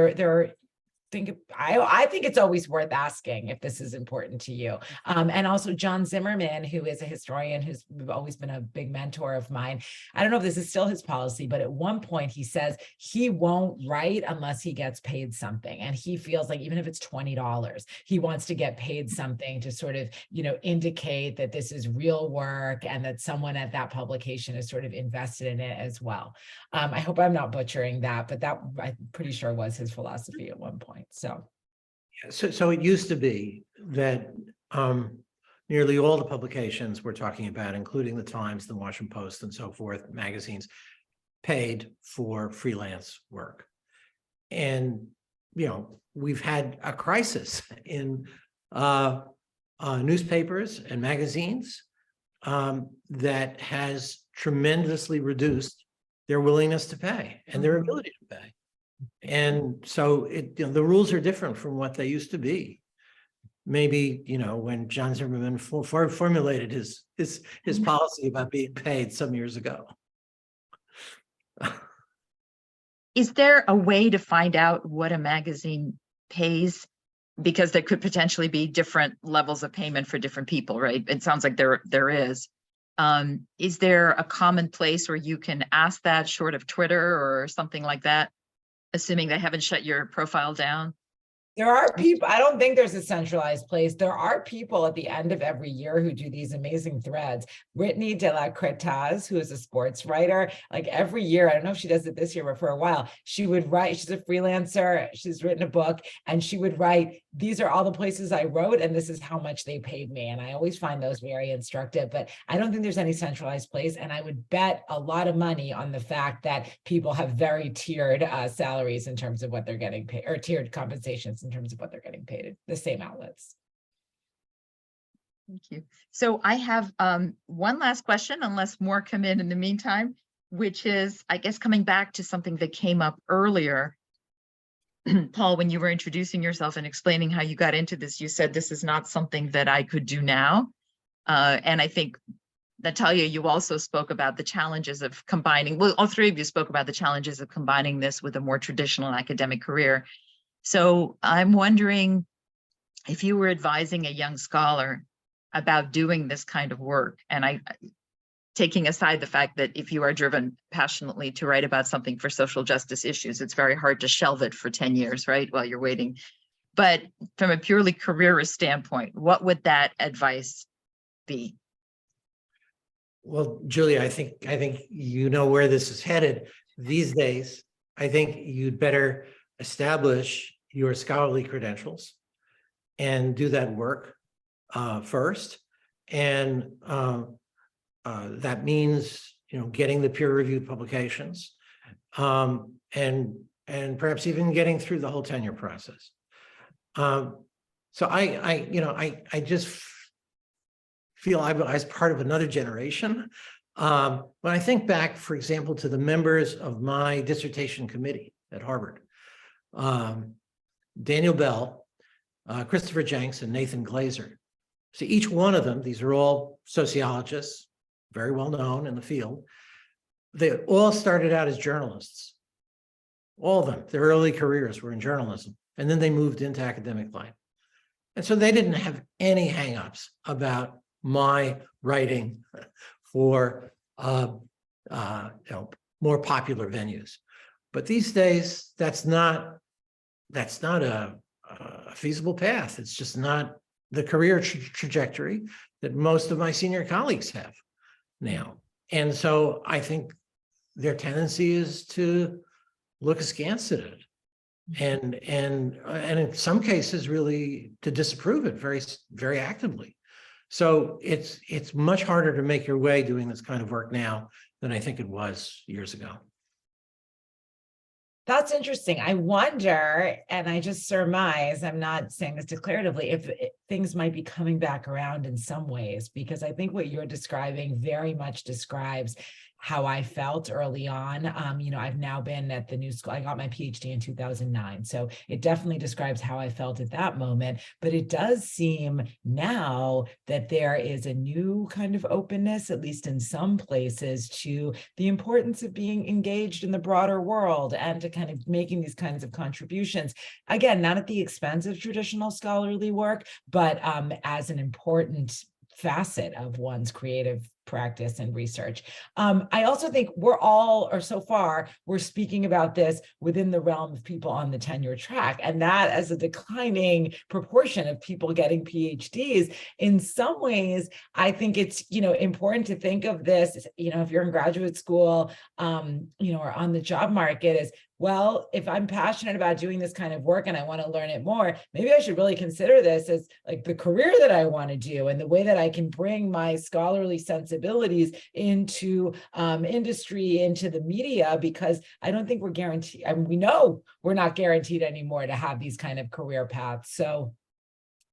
I think it's always worth asking if this is important to you. And also John Zimmerman, who is a historian who's always been a big mentor of mine. I don't know if this is still his policy, but at one point he says he won't write unless he gets paid something. And he feels like even if it's $20, he wants to get paid something to sort of, you know, indicate that this is real work and that someone at that publication is sort of invested in it as well. I hope I'm not butchering that, but that I'm pretty sure was his philosophy at one point. So it used to be that nearly all the publications we're talking about, including the Times, the Washington Post, and so forth, magazines, paid for freelance work. And, we've had a crisis in newspapers and magazines that has tremendously reduced their willingness to pay and their ability to pay. And so the rules are different from what they used to be. Maybe, when John Zimmerman formulated his policy about being paid some years ago. Is there a way to find out what a magazine pays? Because there could potentially be different levels of payment for different people, right? It sounds like there is. Is there a common place where you can ask that, short of Twitter or something like that, assuming they haven't shut your profile down? There are people, I don't think there's a centralized place. There are people at the end of every year who do these amazing threads. Brittany de la Cretaz, who is a sports writer, like every year, I don't know if she does it this year, but for a while, she would write, she's a freelancer, she's written a book, and she would write, these are all the places I wrote, and this is how much they paid me. And I always find those very instructive, but I don't think there's any centralized place. And I would bet a lot of money on the fact that people have very tiered salaries in terms of what they're getting paid, or tiered compensations in terms of what they're getting paid at the same outlets. Thank you. So I have one last question, unless more come in the meantime, which is, I guess, coming back to something that came up earlier. Paul, when you were introducing yourself and explaining how you got into this, you said this is not something that I could do now. And I think, Natalia, you also spoke about the challenges of combining, well, all three of you spoke about the challenges of combining this with a more traditional academic career. So I'm wondering if you were advising a young scholar about doing this kind of work, and taking aside the fact that if you are driven passionately to write about something for social justice issues, it's very hard to shelve it for 10 years, right, while you're waiting. But from a purely careerist standpoint, what would that advice be? Well, Julia, I think you know where this is headed these days. I think you'd better establish your scholarly credentials and do that work first. And that means, getting the peer-reviewed publications and perhaps even getting through the whole tenure process. So I just feel I was part of another generation. When I think back, for example, to the members of my dissertation committee at Harvard, Daniel Bell, Christopher Jenks, and Nathan Glazer. So each one of them, these are all sociologists, very well known in the field. They all started out as journalists. All of them, their early careers were in journalism, and then they moved into academic life. And so they didn't have any hangups about my writing for more popular venues. But these days, that's not a feasible path. It's just not the career trajectory that most of my senior colleagues have now. And so I think their tendency is to look askance at it and in some cases really to disapprove it very, very actively. So it's much harder to make your way doing this kind of work now than I think it was years ago. That's interesting. I wonder, and I just surmise, I'm not saying this declaratively, if things might be coming back around in some ways, because I think what you're describing very much describes how I felt early on. I've now been at the new school. I got my PhD in 2009. So it definitely describes how I felt at that moment. But it does seem now that there is a new kind of openness, at least in some places, to the importance of being engaged in the broader world and to kind of making these kinds of contributions. Again, not at the expense of traditional scholarly work, but as an important facet of one's creative practice and research. I also think so far, we're speaking about this within the realm of people on the tenure track, and that as a declining proportion of people getting PhDs. In some ways, I think it's, important to think of this, if you're in graduate school, or on the job market as, well, if I'm passionate about doing this kind of work and I want to learn it more, maybe I should really consider this as like the career that I want to do and the way that I can bring my scholarly sensibility disabilities into industry, into the media, because I don't think we're guaranteed. I mean, we know we're not guaranteed anymore to have these kind of career paths. So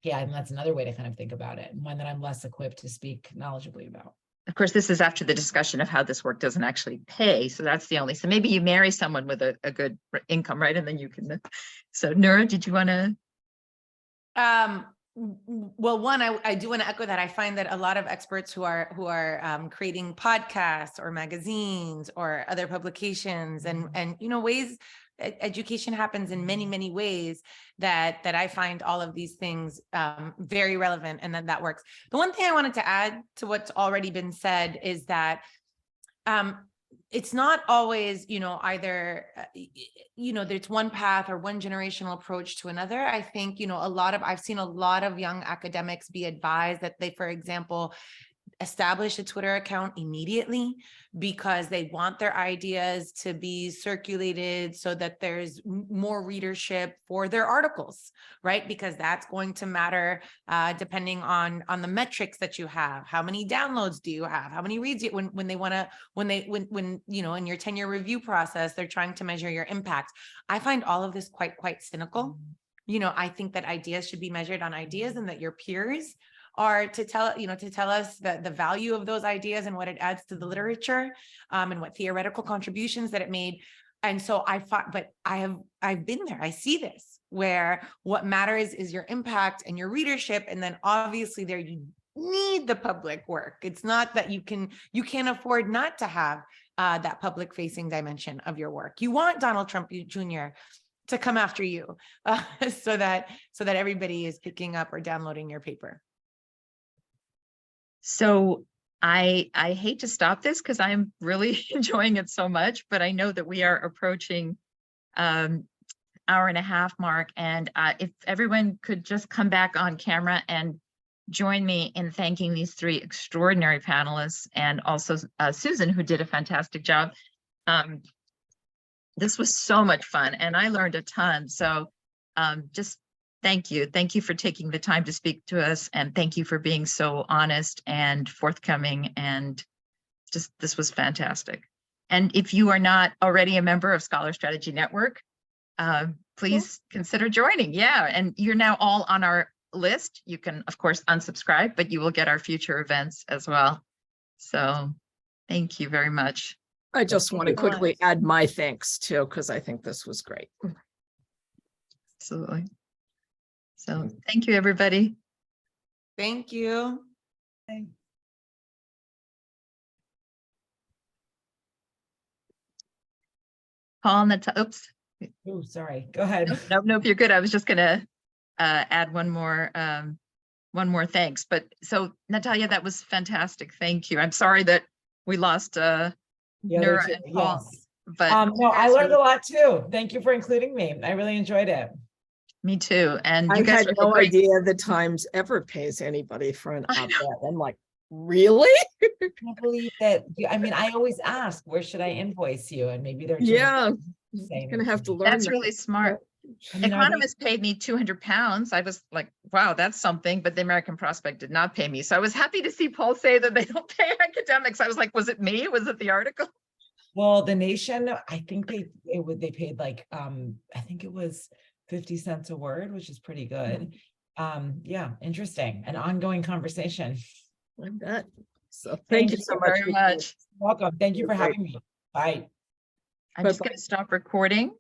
yeah, and that's another way to kind of think about it, and one that I'm less equipped to speak knowledgeably about. Of course, this is after the discussion of how this work doesn't actually pay. So that's the only, so maybe you marry someone with a good income, right? And then you can, so Noura, did you want to? Well, one, I do want to echo that. I find that a lot of experts who are creating podcasts or magazines or other publications and ways education happens in many ways that I find all of these things very relevant, and that works. The one thing I wanted to add to what's already been said is that it's not always, either, there's one path or one generational approach to another. I think, I've seen a lot of young academics be advised that they, for example, establish a Twitter account immediately because they want their ideas to be circulated so that there's more readership for their articles, right? Because that's going to matter depending on the metrics that you have. How many downloads do you have? How many reads when in your tenure review process, they're trying to measure your impact. I find all of this quite cynical. I think that ideas should be measured on ideas, and that your peers are to tell us the value of those ideas and what it adds to the literature, and what theoretical contributions that it made. And so I've been there. I see this, where what matters is your impact and your readership. And then obviously there you need the public work. It's not that you can't afford not to have that public facing dimension of your work. You want Donald Trump Jr. to come after you so that everybody is picking up or downloading your paper. So I hate to stop this because I'm really enjoying it so much, but I know that we are approaching hour and a half mark. And if everyone could just come back on camera and join me in thanking these three extraordinary panelists, and also Susan, who did a fantastic job. This was so much fun and I learned a ton. So just thank you. Thank you for taking the time to speak to us, and thank you for being so honest and forthcoming, and just, this was fantastic. And if you are not already a member of Scholar Strategy Network, please consider joining. Yeah, and you're now all on our list. You can, of course, unsubscribe, but you will get our future events as well. So thank you very much. I just want to quickly add my thanks too, because I think this was great. Absolutely. So thank you, everybody. Thank you. Paul, oops. Oh, sorry. Go ahead. Nope, you're good. I was just gonna add one more thanks. But so Natalia, that was fantastic. Thank you. I'm sorry that we lost Noura and Paul. Yes. But no, I learned a lot too. Thank you for including me. I really enjoyed it. Me too. And I you guys had were no great. idea the Times ever pays anybody for an op-ed. I'm like, really? I can't believe that. I mean, I always ask, where should I invoice you? And maybe they're Yeah, saying you're gonna have to learn. That's that. really smart. I mean, Economist paid me £200. I was like, wow, that's something. But the American Prospect did not pay me. So I was happy to see Paul say that they don't pay academics. I was like, was it me? Was it the article? well, The Nation, I think they paid like I think it was 50 cents a word, which is pretty good. Yeah, interesting. An ongoing conversation. I bet. So thank you so much. Very much. Welcome. Thank you for having me. Bye. I'm just going to stop recording.